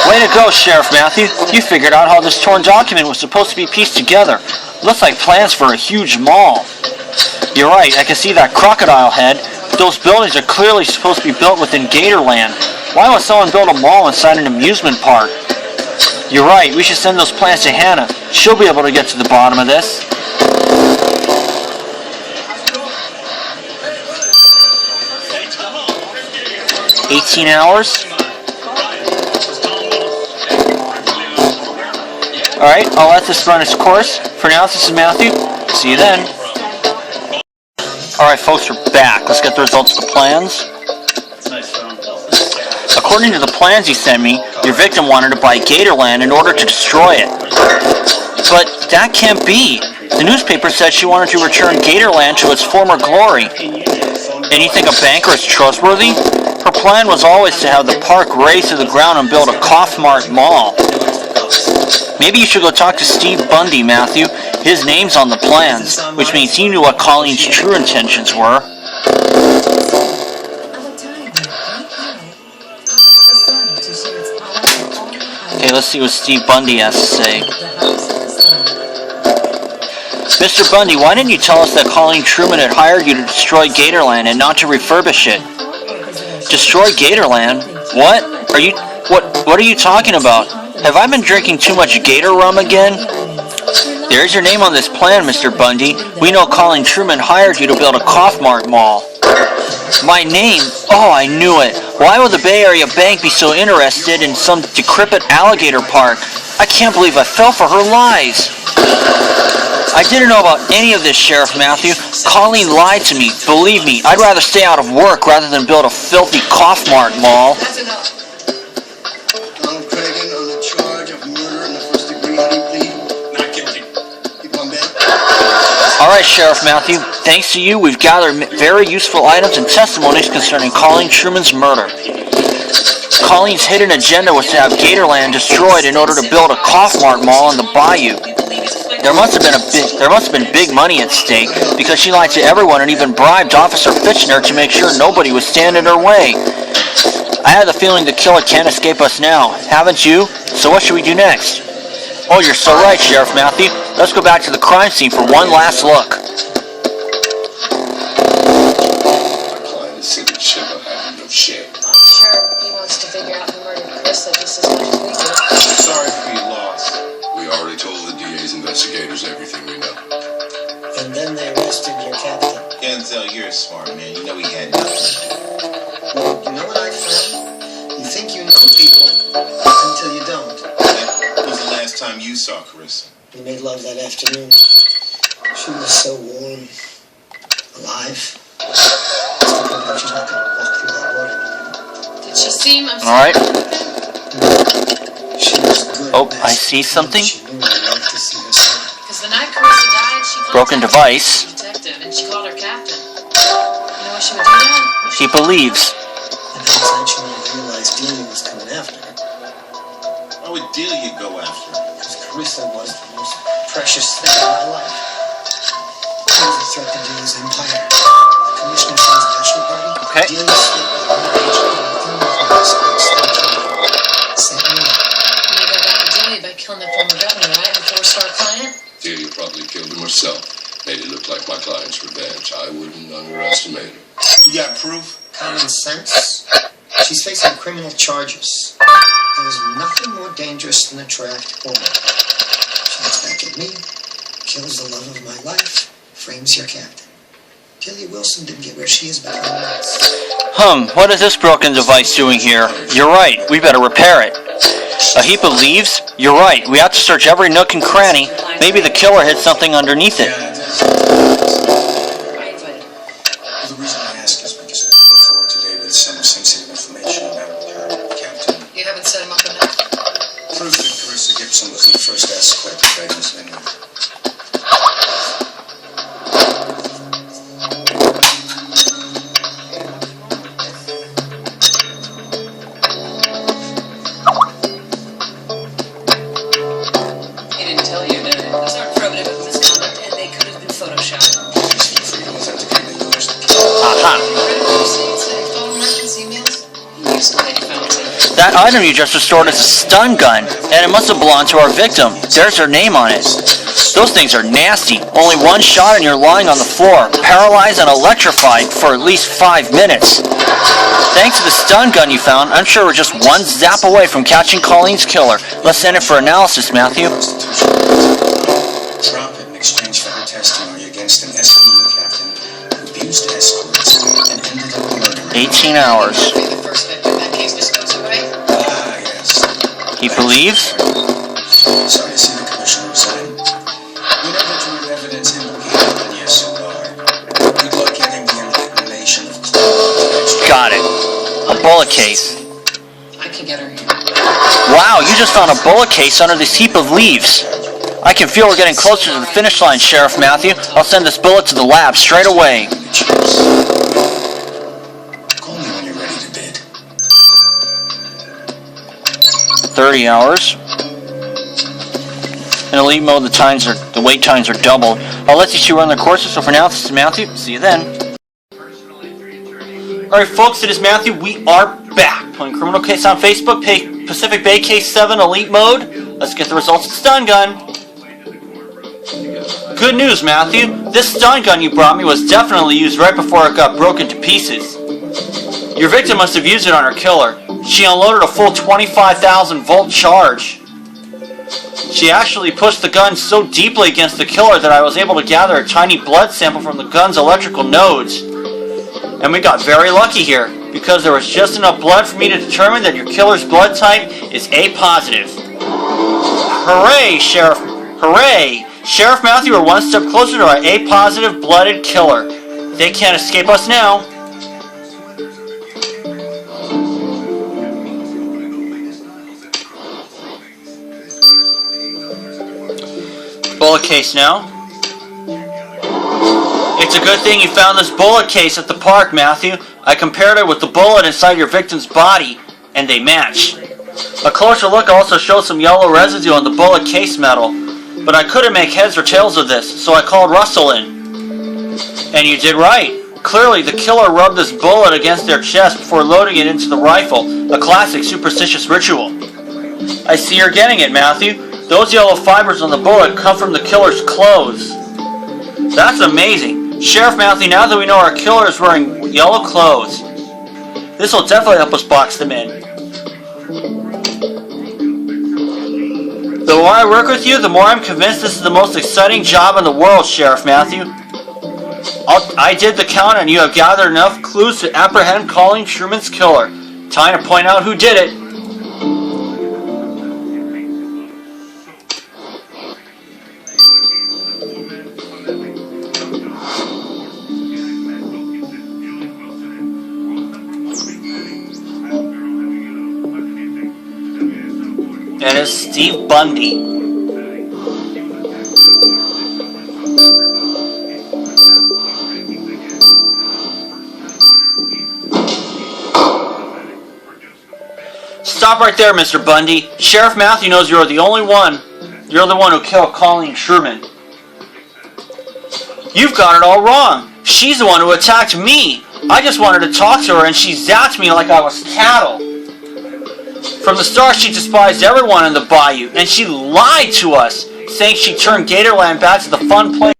S1: Way to go, Sheriff Matthew. You figured out how this torn document was supposed to be pieced together. Looks like plans for a huge mall. You're right, I can see that crocodile head. Those buildings are clearly supposed to be built within Gatorland. Why would someone build a mall inside an amusement park? You're right, we should send those plans to Hannah. She'll be able to get to the bottom of this. "18 hours? Alright, I'll let this run its course. For now, this is Matthew. See you then. Alright folks, we're back. Let's get the results of the plans. According to the plans you sent me, your victim wanted to buy Gatorland in order to destroy it. But that can't be. The newspaper said she wanted to return Gatorland to its former glory. And you think a banker is trustworthy? Her plan was always to have the park razed to the ground and build a Kaufmart mall. Maybe you should go talk to Steve Bundy, Matthew. His name's on the plans, which means he knew what Colleen's true intentions were. Okay, let's see what Steve Bundy has to say. Mr. Bundy, why didn't you tell us that Colleen Truman had hired you to destroy Gatorland and not to refurbish it? Destroy Gatorland? What are you talking about? Have I been drinking too much Gator rum again? There's your name on this plan, Mr. Bundy. We know Colleen Truman hired you to build a Kaufmart mall. My name? Oh, I knew it. Why would the Bay Area Bank be so interested in some decrepit alligator park? I can't believe I fell for her lies. I didn't know about any of this, Sheriff Matthew. Colleen lied to me. Believe me, I'd rather stay out of work rather than build a filthy Kaufmart mall.
S6: I'm Cragen on the charge of murder in the first degree. How do you plead?
S2: Not guilty.
S6: You come back?
S1: Alright, Sheriff Matthew. Thanks to you, we've gathered very useful items and testimonies concerning Colleen Truman's murder. Colleen's hidden agenda was to have Gatorland destroyed in order to build a Kaufmart mall on the bayou. There must have been big money at stake because she lied to everyone and even bribed Officer Fitchner to make sure nobody would stand in her way. I had the feeling the killer can't escape us now, haven't you? So what should we do next? Oh, you're so right, Sheriff Matthew. Let's go back to the crime scene for one last look.
S6: Client is sick of shiver having no shit.
S5: I'm sure he wants to figure out who murdered Carissa just as much as we do.
S8: Sorry for your loss. We already told the DA's investigators everything we know.
S9: And then they arrested your captain.
S8: Denzel, you're a smart man. You
S6: know he had nothing.
S9: Well, you know what I found? You think you know people until you don't.
S8: When was the last time you saw Carissa?
S9: We made love that afternoon. She was so warm, alive. Still can't believe she's not gonna walk through that water anymore.
S7: Did she seem upset?
S1: Alright.
S9: She was good.
S1: Oh, I see something.
S9: She knew I loved to see her smile.
S7: Because the night Carissa died, she
S1: Broken
S7: contacted
S1: device.
S7: the detective, and she called her captain. You know why she would do that?
S1: He believes.
S9: And hindsight, she might have realized Delia was coming after her.
S8: Why would Delia go after her?
S9: Because Carissa was the most precious thing in my life. She was a threat to Delia's empire. The commissioner sends a bachelor party.
S1: Okay.
S9: Delia slipped the underage girl in with my spouse. Sent me.
S7: And you got back to Delia by killing the former governor, right? And four-star client?
S8: Delia probably killed him herself. Made it look like my client's revenge. I wouldn't underestimate her.
S6: You got proof?
S9: Common sense. She's facing criminal charges. There's nothing more dangerous than a trapped woman. She gets back at me, kills the love of my life, frames your captain. Delia Wilson didn't get where she is by any means.
S1: What is this broken device doing here? You're right, we better repair it. A heap of leaves? You're right, we have to search every nook and cranny. Maybe the killer hid something underneath it.
S2: Yeah, it does.
S7: I invited her.
S2: Well, the reason I ask is because I look forward today with some sensitive information about her captain.
S7: You haven't set him up enough?
S2: Proof that Carissa Gibson was the first escort to Vegas anyway.
S7: He didn't tell you, did he? Those aren't probative of misconduct, and they could have been photoshopped.
S2: Please feel free to authenticate the yours.
S1: Aha. That item you just restored is a stun gun, and it must have belonged to our victim. There's her name on it. Those things are nasty. Only one shot and you're lying on the floor, paralyzed and electrified for at least 5 minutes. Thanks to the stun gun you found, I'm sure we're just one zap away from catching Colleen's killer. Let's send it for analysis, Matthew.
S2: Drop it in exchange for her testimony against an SVU captain who abused escorts and ended up murdering.
S1: 18 hours.
S7: The first victim. That case just goes away.
S2: Ah, yes.
S1: He believes?
S2: Sorry to see the commissioner resign. We know that you have evidence implicated in yes and no. Good luck getting the enlightened nation of Cleveland.
S1: Got it. A bullet case.
S7: I can get her here.
S1: Wow, you just found a bullet case under this heap of leaves. I can feel we're getting closer to the finish line, Sheriff Matthew. I'll send this bullet to the lab straight away.
S2: Call me when you're ready to bid.
S1: 30 hours. In elite mode, the wait times are doubled. I'll let these two run their courses, so for now, this is Matthew. See you then. Alright folks, it is Matthew. We are back playing Criminal Case on Facebook, Pacific Bay Case 7 Elite Mode. Let's get the results of the stun gun. Good news, Matthew. This stun gun you brought me was definitely used right before it got broken to pieces. Your victim must have used it on her killer. She unloaded a full 25,000 volt charge. She actually pushed the gun so deeply against the killer that I was able to gather a tiny blood sample from the gun's electrical nodes. And we got very lucky here, because there was just enough blood for me to determine that your killer's blood type is A positive. Hooray, Sheriff! Hooray! Sheriff Matthew, we're one step closer to our A positive blooded killer. They can't escape us now. Bullet case now. It's a good thing you found this bullet case at the park, Matthew. I compared it with the bullet inside your victim's body, and they match. A closer look also shows some yellow residue on the bullet case metal, but I couldn't make heads or tails of this, so I called Russell in. And you did right. Clearly, the killer rubbed this bullet against their chest before loading it into the rifle, a classic superstitious ritual. I see you're getting it, Matthew. Those yellow fibers on the bullet come from the killer's clothes. That's amazing. Sheriff Matthew, now that we know our killer is wearing yellow clothes, this will definitely help us box them in. The more I work with you, the more I'm convinced this is the most exciting job in the world, Sheriff Matthew. I did the count, and you have gathered enough clues to apprehend Colleen Truman's killer. Time to point out who did it. And it's Steve Bundy. Stop right there, Mr. Bundy. Sheriff Matthew knows you're the only one. You're the one who killed Colleen Truman. You've got it all wrong. She's the one who attacked me. I just wanted to talk to her and she zapped me like I was cattle. From the start, she despised everyone in the bayou, and she lied to us, saying she turned Gatorland back to the fun place.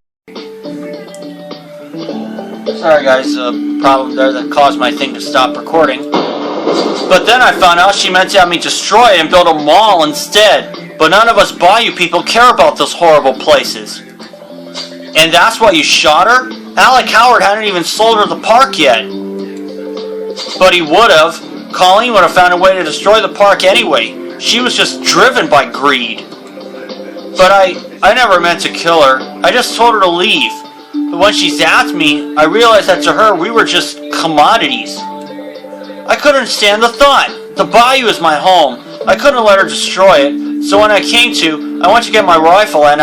S1: Sorry guys, problem there that caused my thing to stop recording. But then I found out she meant to have me destroy it and build a mall instead. But none of us bayou people care about those horrible places. And that's why you shot her? Alec Howard hadn't even sold her the park yet. But he would have. Colleen would have found a way to destroy the park anyway. She was just driven by greed. But I never meant to kill her. I just told her to leave. But when she zapped me, I realized that to her we were just commodities. I couldn't stand the thought. The bayou is my home. I couldn't let her destroy it. So when I came to, I went to get my rifle and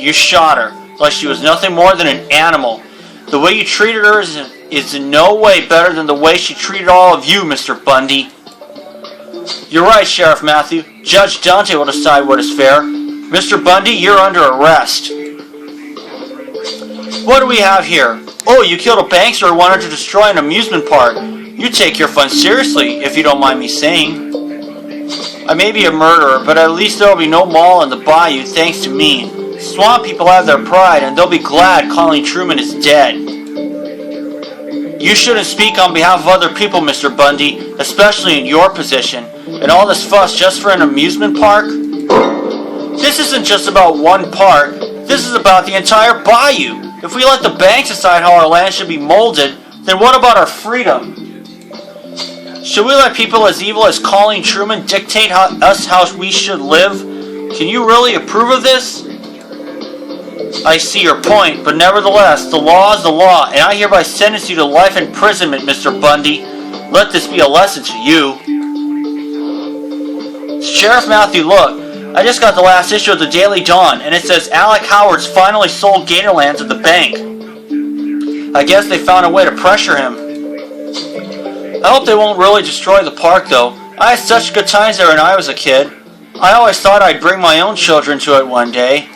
S1: You shot her like she was nothing more than an animal. The way you treated her is in no way better than the way she treated all of you, Mr. Bundy. You're right, Sheriff Matthew. Judge Dante will decide what is fair. Mr. Bundy, you're under arrest. What do we have here? Oh, you killed a bankster who wanted to destroy an amusement park. You take your fun seriously, if you don't mind me saying. I may be a murderer, but at least there will be no mall in the bayou thanks to me. Swamp people have their pride, and they'll be glad Colleen Truman is dead. You shouldn't speak on behalf of other people, Mr. Bundy, especially in your position. And all this fuss just for an amusement park? This isn't just about one park. This is about the entire bayou. If we let the banks decide how our land should be molded, then what about our freedom? Should we let people as evil as Colleen Truman dictate how we should live? Can you really approve of this? I see your point, but nevertheless, the law is the law, and I hereby sentence you to life imprisonment, Mr. Bundy. Let this be a lesson to you. Sheriff Matthew, look. I just got the last issue of the Daily Dawn, and it says Alec Howard's finally sold Gatorlands at the bank. I guess they found a way to pressure him. I hope they won't really destroy the park, though. I had such good times there when I was a kid. I always thought I'd bring my own children to it one day.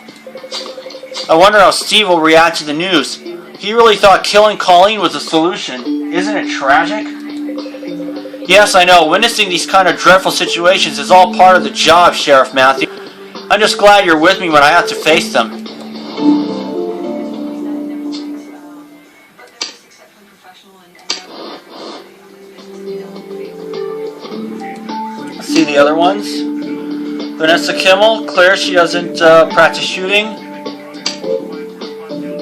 S1: I wonder how Steve will react to the news. He really thought killing Colleen was the solution. Isn't it tragic? Yes, I know. Witnessing these kind of dreadful situations is all part of the job, Sheriff Matthew. I'm just glad you're with me when I have to face them. See the other ones? Vanessa Kimmel, Claire, she doesn't practice shooting.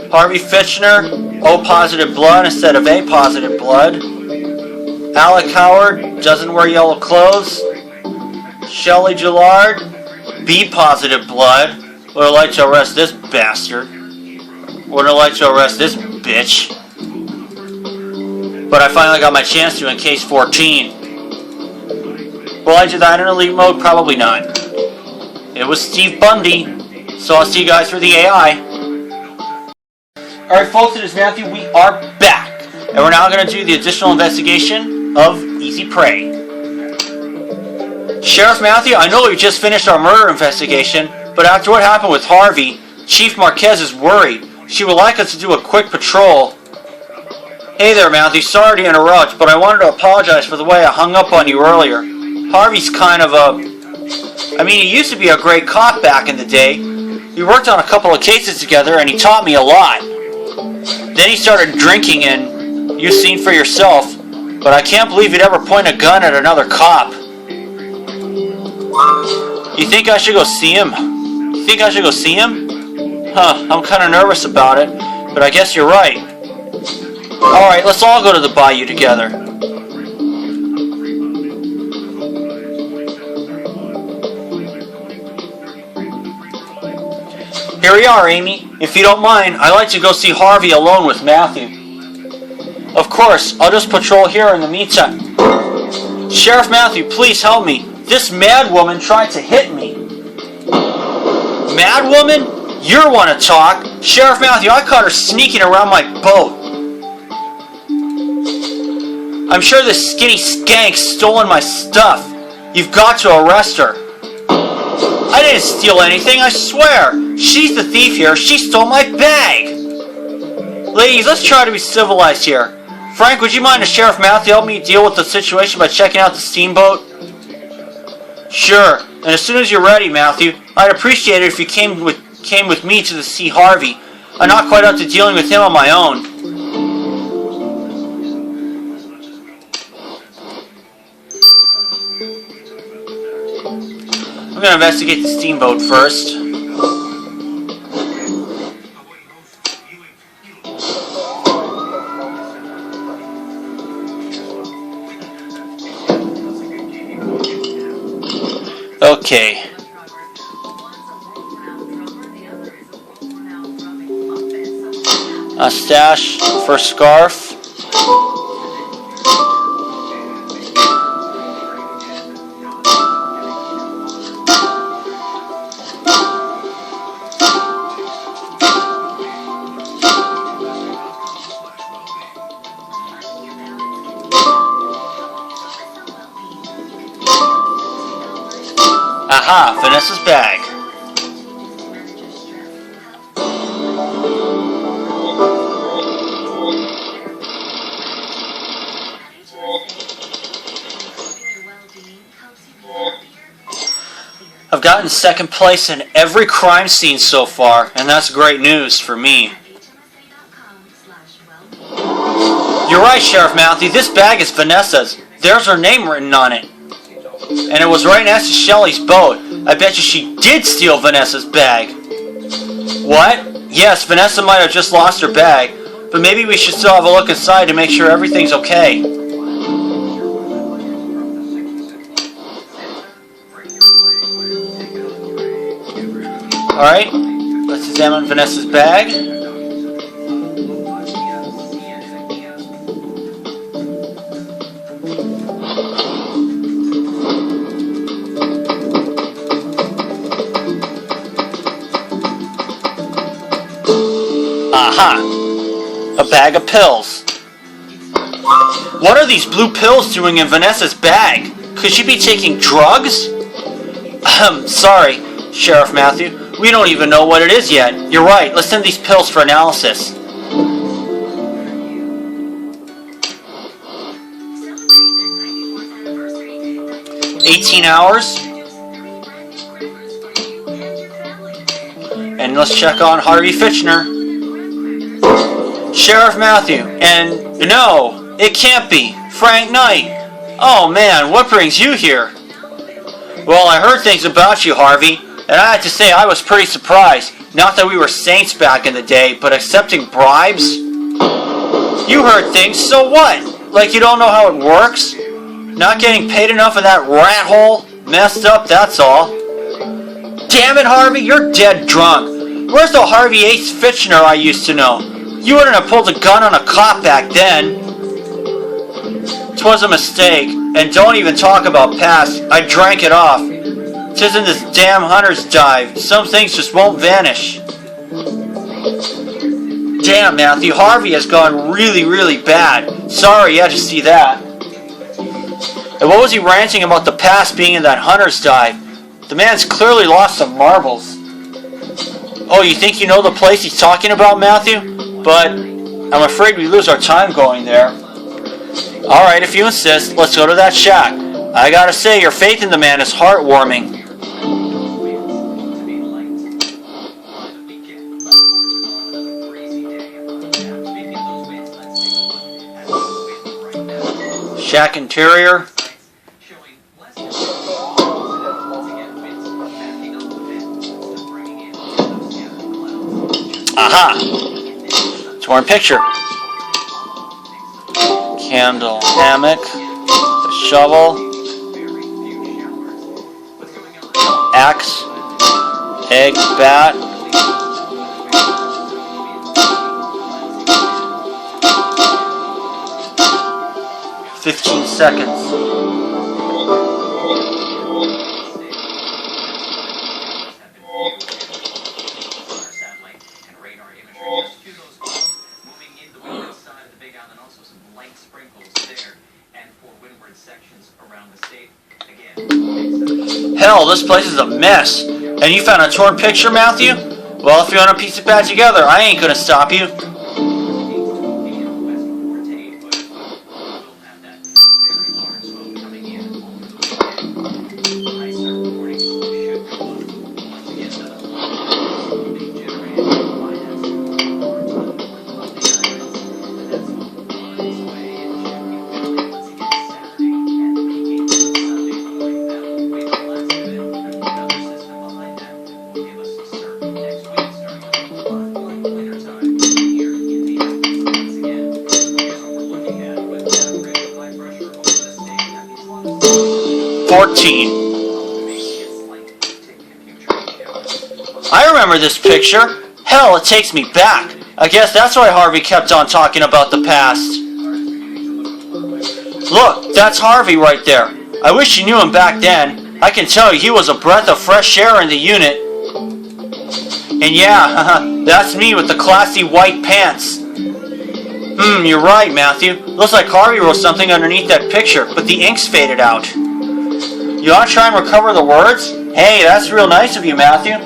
S1: Harvey Fitchner, O positive blood instead of A positive blood. Alec Howard, doesn't wear yellow clothes. Shelley Gillard, B positive blood. Would have liked to arrest this bastard. Would have liked to arrest this bitch. But I finally got my chance to in case 14. Will I do that in elite mode? Probably not. It was Steve Bundy, so I'll see you guys for the AI. Alright folks, it is Matthew. We are back. And we're now going to do the additional investigation of Easy Prey. Sheriff Matthew, I know we just finished our murder investigation, but after what happened with Harvey, Chief Marquez is worried. She would like us to do a quick patrol. Hey there, Matthew. Sorry to interrupt, but I wanted to apologize for the way I hung up on you earlier. Harvey's kind of he used to be a great cop back in the day. We worked on a couple of cases together, and he taught me a lot. Then he started drinking, and you've seen for yourself, but I can't believe he'd ever point a gun at another cop. You think I should go see him? You think I should go see him? I'm kind of nervous about it, but I guess you're right. Alright, let's all go to the bayou together. Here we are, Amy. If you don't mind, I'd like to go see Harvey alone with Matthew. Of course, I'll just patrol here in the meantime. Sheriff Matthew, please help me. This mad woman tried to hit me. Mad woman? You want to talk? Sheriff Matthew, I caught her sneaking around my boat. I'm sure this skinny skank's stolen my stuff. You've got to arrest her. I didn't steal anything, I swear. She's the thief here. She stole my bag. Ladies, let's try to be civilized here. Frank, would you mind if Sheriff Matthew help me deal with the situation by checking out the steamboat? Sure. And as soon as you're ready, Matthew, I'd appreciate it if you came with me to see Harvey. I'm not quite up to dealing with him on my own. I'm going to investigate the steamboat first. Okay. A stash for scarf. Aha, Vanessa's bag. I've gotten second place in every crime scene so far, and that's great news for me. You're right, Sheriff Matthew, this bag is Vanessa's. There's her name written on it. And it was right next to Shelly's boat. I bet you she did steal Vanessa's bag. What? Yes, Vanessa might have just lost her bag, but maybe we should still have a look inside to make sure everything's okay. Alright, let's examine Vanessa's bag. Aha! A bag of pills. What are these blue pills doing in Vanessa's bag? Could she be taking drugs? Sorry, Sheriff Matthew. We don't even know what it is yet. You're right. Let's send these pills for analysis. "18 hours. And let's check on Harvey Fitchner. Sheriff Matthew, and no, it can't be. Frank Knight. Oh man, what brings you here? Well, I heard things about you, Harvey, and I had to say I was pretty surprised. Not that we were saints back in the day, but accepting bribes? You heard things, so what? Like you don't know how it works? Not getting paid enough in that rat hole? Messed up, that's all. Damn it, Harvey, you're dead drunk. Where's the Harvey Ace Fitchner I used to know? You wouldn't have pulled a gun on a cop back then. 'Twas a mistake, and don't even talk about past. I drank it off. 'Tisn't this damn hunter's dive. Some things just won't vanish. Damn, Matthew, Harvey has gone really, really bad. Sorry you had to see that. And what was he ranting about the past being in that hunter's dive? The man's clearly lost some marbles. Oh, you think you know the place he's talking about, Matthew? But I'm afraid we lose our time going there. Alright, if you insist, let's go to that shack. I gotta say, your faith in the man is heartwarming. Shack interior. Aha! Torn picture. Candle, hammock, the shovel, axe, egg, bat. "15 seconds. Hell, this place is a mess. And you found a torn picture, Matthew? Well, if you want to piece it back together, I ain't gonna stop you. I remember this picture. Hell, it takes me back. I guess that's why Harvey kept on talking about the past. Look, that's Harvey right there. I wish you knew him back then. I can tell you he was a breath of fresh air in the unit. And yeah, that's me with the classy white pants. You're right, Matthew. Looks like Harvey wrote something underneath that picture, but the ink's faded out. You want to try and recover the words? Hey, that's real nice of you, Matthew.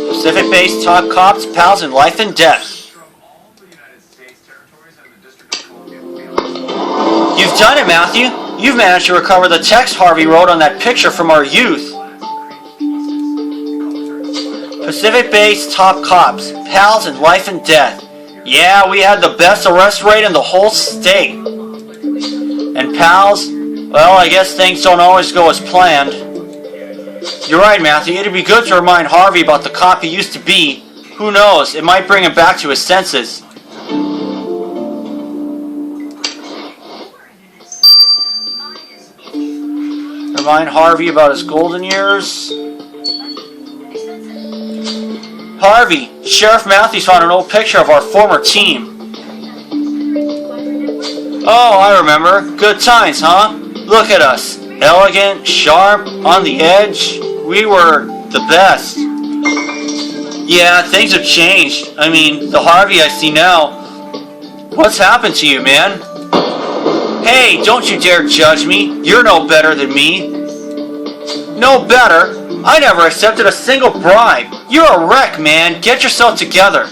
S1: Pacific-based top cops, pals in life and death. You've done it, Matthew. You've managed to recover the text Harvey wrote on that picture from our youth. Pacific-based top cops, pals in life and death. Yeah, we had the best arrest rate in the whole state. And pals, well, I guess things don't always go as planned. You're right, Matthew. It'd be good to remind Harvey about the cop he used to be. Who knows, it might bring him back to his senses. Remind Harvey about his golden years. Harvey, Sheriff Matthews found an old picture of our former team. Oh, I remember. Good times, huh? Look at us. Elegant, sharp, on the edge. We were the best. Yeah, things have changed. I mean, the Harvey I see now. What's happened to you, man? Hey, don't you dare judge me. You're no better than me. No better? I never accepted a single bribe. You're a wreck, man. Get yourself together.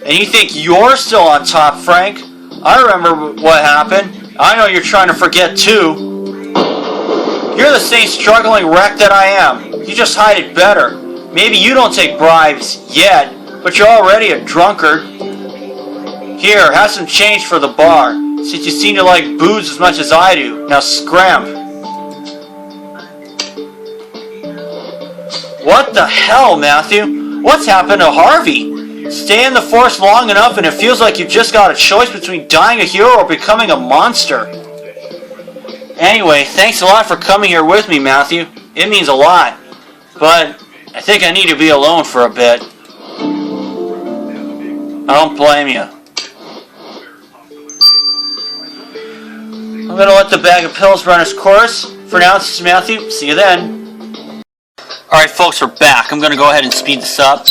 S1: And you think you're still on top, Frank? I remember what happened. I know you're trying to forget too. You're the same struggling wreck that I am. You just hide it better. Maybe you don't take bribes yet, but you're already a drunkard. Here, have some change for the bar, since you seem to like booze as much as I do. Now scram. What the hell, Matthew? What's happened to Harvey? Stay in the force long enough and it feels like you've just got a choice between dying a hero or becoming a monster. Anyway, thanks a lot for coming here with me, Matthew. It means a lot. But I think I need to be alone for a bit. I don't blame you. I'm gonna let the bag of pills run its course. For now, this is Matthew. See you then. Alright folks, we're back. I'm gonna go ahead and speed this up.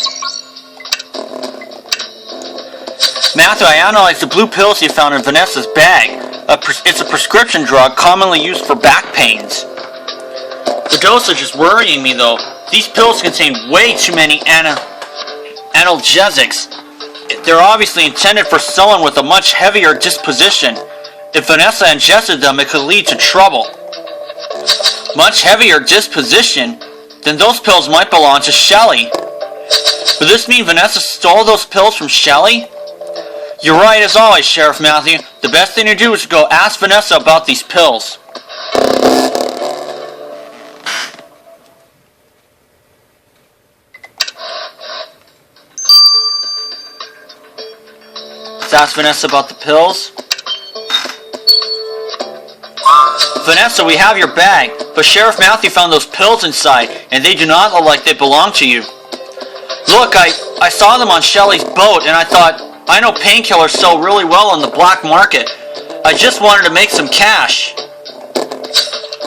S1: Matthew, I analyzed the blue pills you found in Vanessa's bag. It's a prescription drug commonly used for back pains. The dosage is worrying me though. These pills contain way too many analgesics. They're obviously intended for someone with a much heavier disposition. If Vanessa ingested them, it could lead to trouble. Much heavier disposition? then those pills might belong to Shelley. Would this mean Vanessa stole those pills from Shelley? You're right as always, Sheriff Matthew. The best thing to do is to go ask Vanessa about these pills. Let's ask Vanessa about the pills. Vanessa, we have your bag, but Sheriff Matthew found those pills inside, and they do not look like they belong to you. Look, I saw them on Shelley's boat, and I thought, I know painkillers sell really well on the black market. I just wanted to make some cash.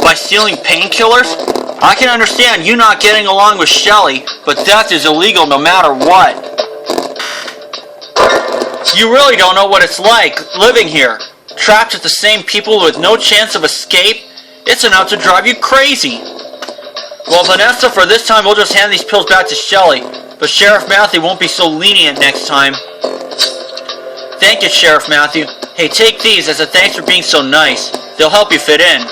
S1: By stealing painkillers? I can understand you not getting along with Shelley, but theft is illegal no matter what. You really don't know what it's like living here. Trapped with the same people with no chance of escape. It's enough to drive you crazy. Well, Vanessa, for this time we'll just hand these pills back to Shelley, but Sheriff Matthew won't be so lenient next time. Thank you, Sheriff Matthew. Hey, take these as a thanks for being so nice. They'll help you fit in.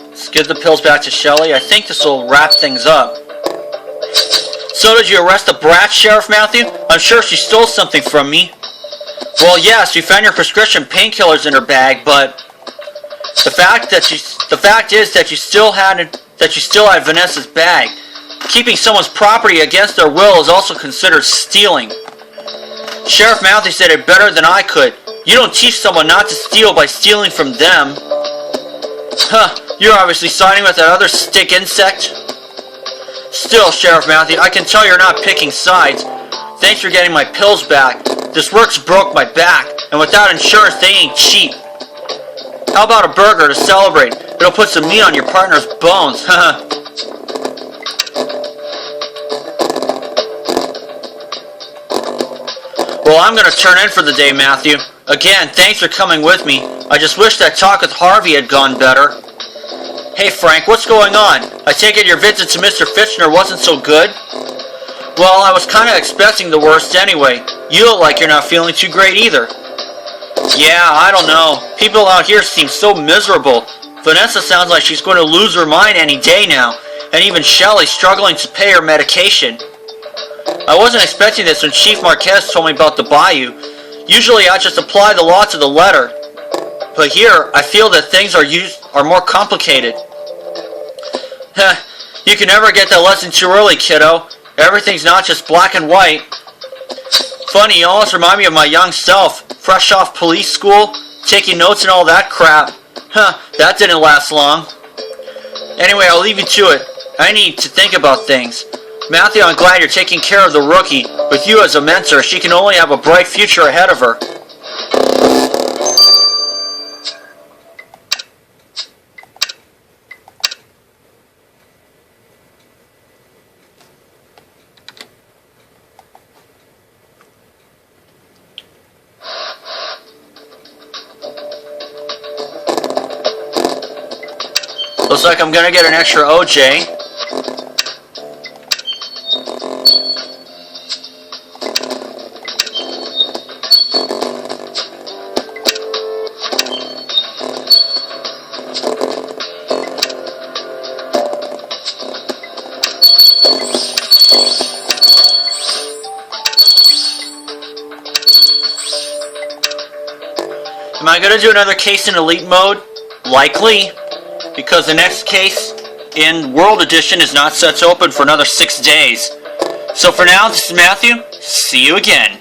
S1: Let's give the pills back to Shelley. I think this will wrap things up. So did you arrest the brat, Sheriff Matthew? I'm sure she stole something from me. Well, yes, we found your prescription painkillers in her bag, but the fact is that you still had Vanessa's bag. Keeping someone's property against their will is also considered stealing. Sheriff Matthew said it better than I could. You don't teach someone not to steal by stealing from them. Huh, you're obviously siding with that other stick insect. Still, Sheriff Matthew, I can tell you're not picking sides. Thanks for getting my pills back. This work's broke my back, and without insurance they ain't cheap. How about a burger to celebrate? It'll put some meat on your partner's bones. Well, I'm gonna turn in for the day, Matthew. Again, thanks for coming with me. I just wish that talk with Harvey had gone better. Hey Frank, what's going on? I take it your visit to Mr. Fitchner wasn't so good? Well, I was kinda expecting the worst anyway. You look like you're not feeling too great either. Yeah, I don't know. People out here seem so miserable. Vanessa sounds like she's going to lose her mind any day now, and even Shelley's struggling to pay her medication. I wasn't expecting this when Chief Marquez told me about the bayou. Usually I just apply the law to the letter. But here, I feel that things are more complicated. You can never get that lesson too early, kiddo. Everything's not just black and white. Funny, you almost remind me of my young self, fresh off police school, taking notes and all that crap. That didn't last long. Anyway, I'll leave you to it. I need to think about things. Matthew, I'm glad you're taking care of the rookie. With you as a mentor, she can only have a bright future ahead of her. Looks like I'm gonna get an extra OJ. Am I gonna do another case in Elite Mode? Likely. Because the next case in World Edition is not set to open for another 6 days. So for now, this is Matthew. See you again.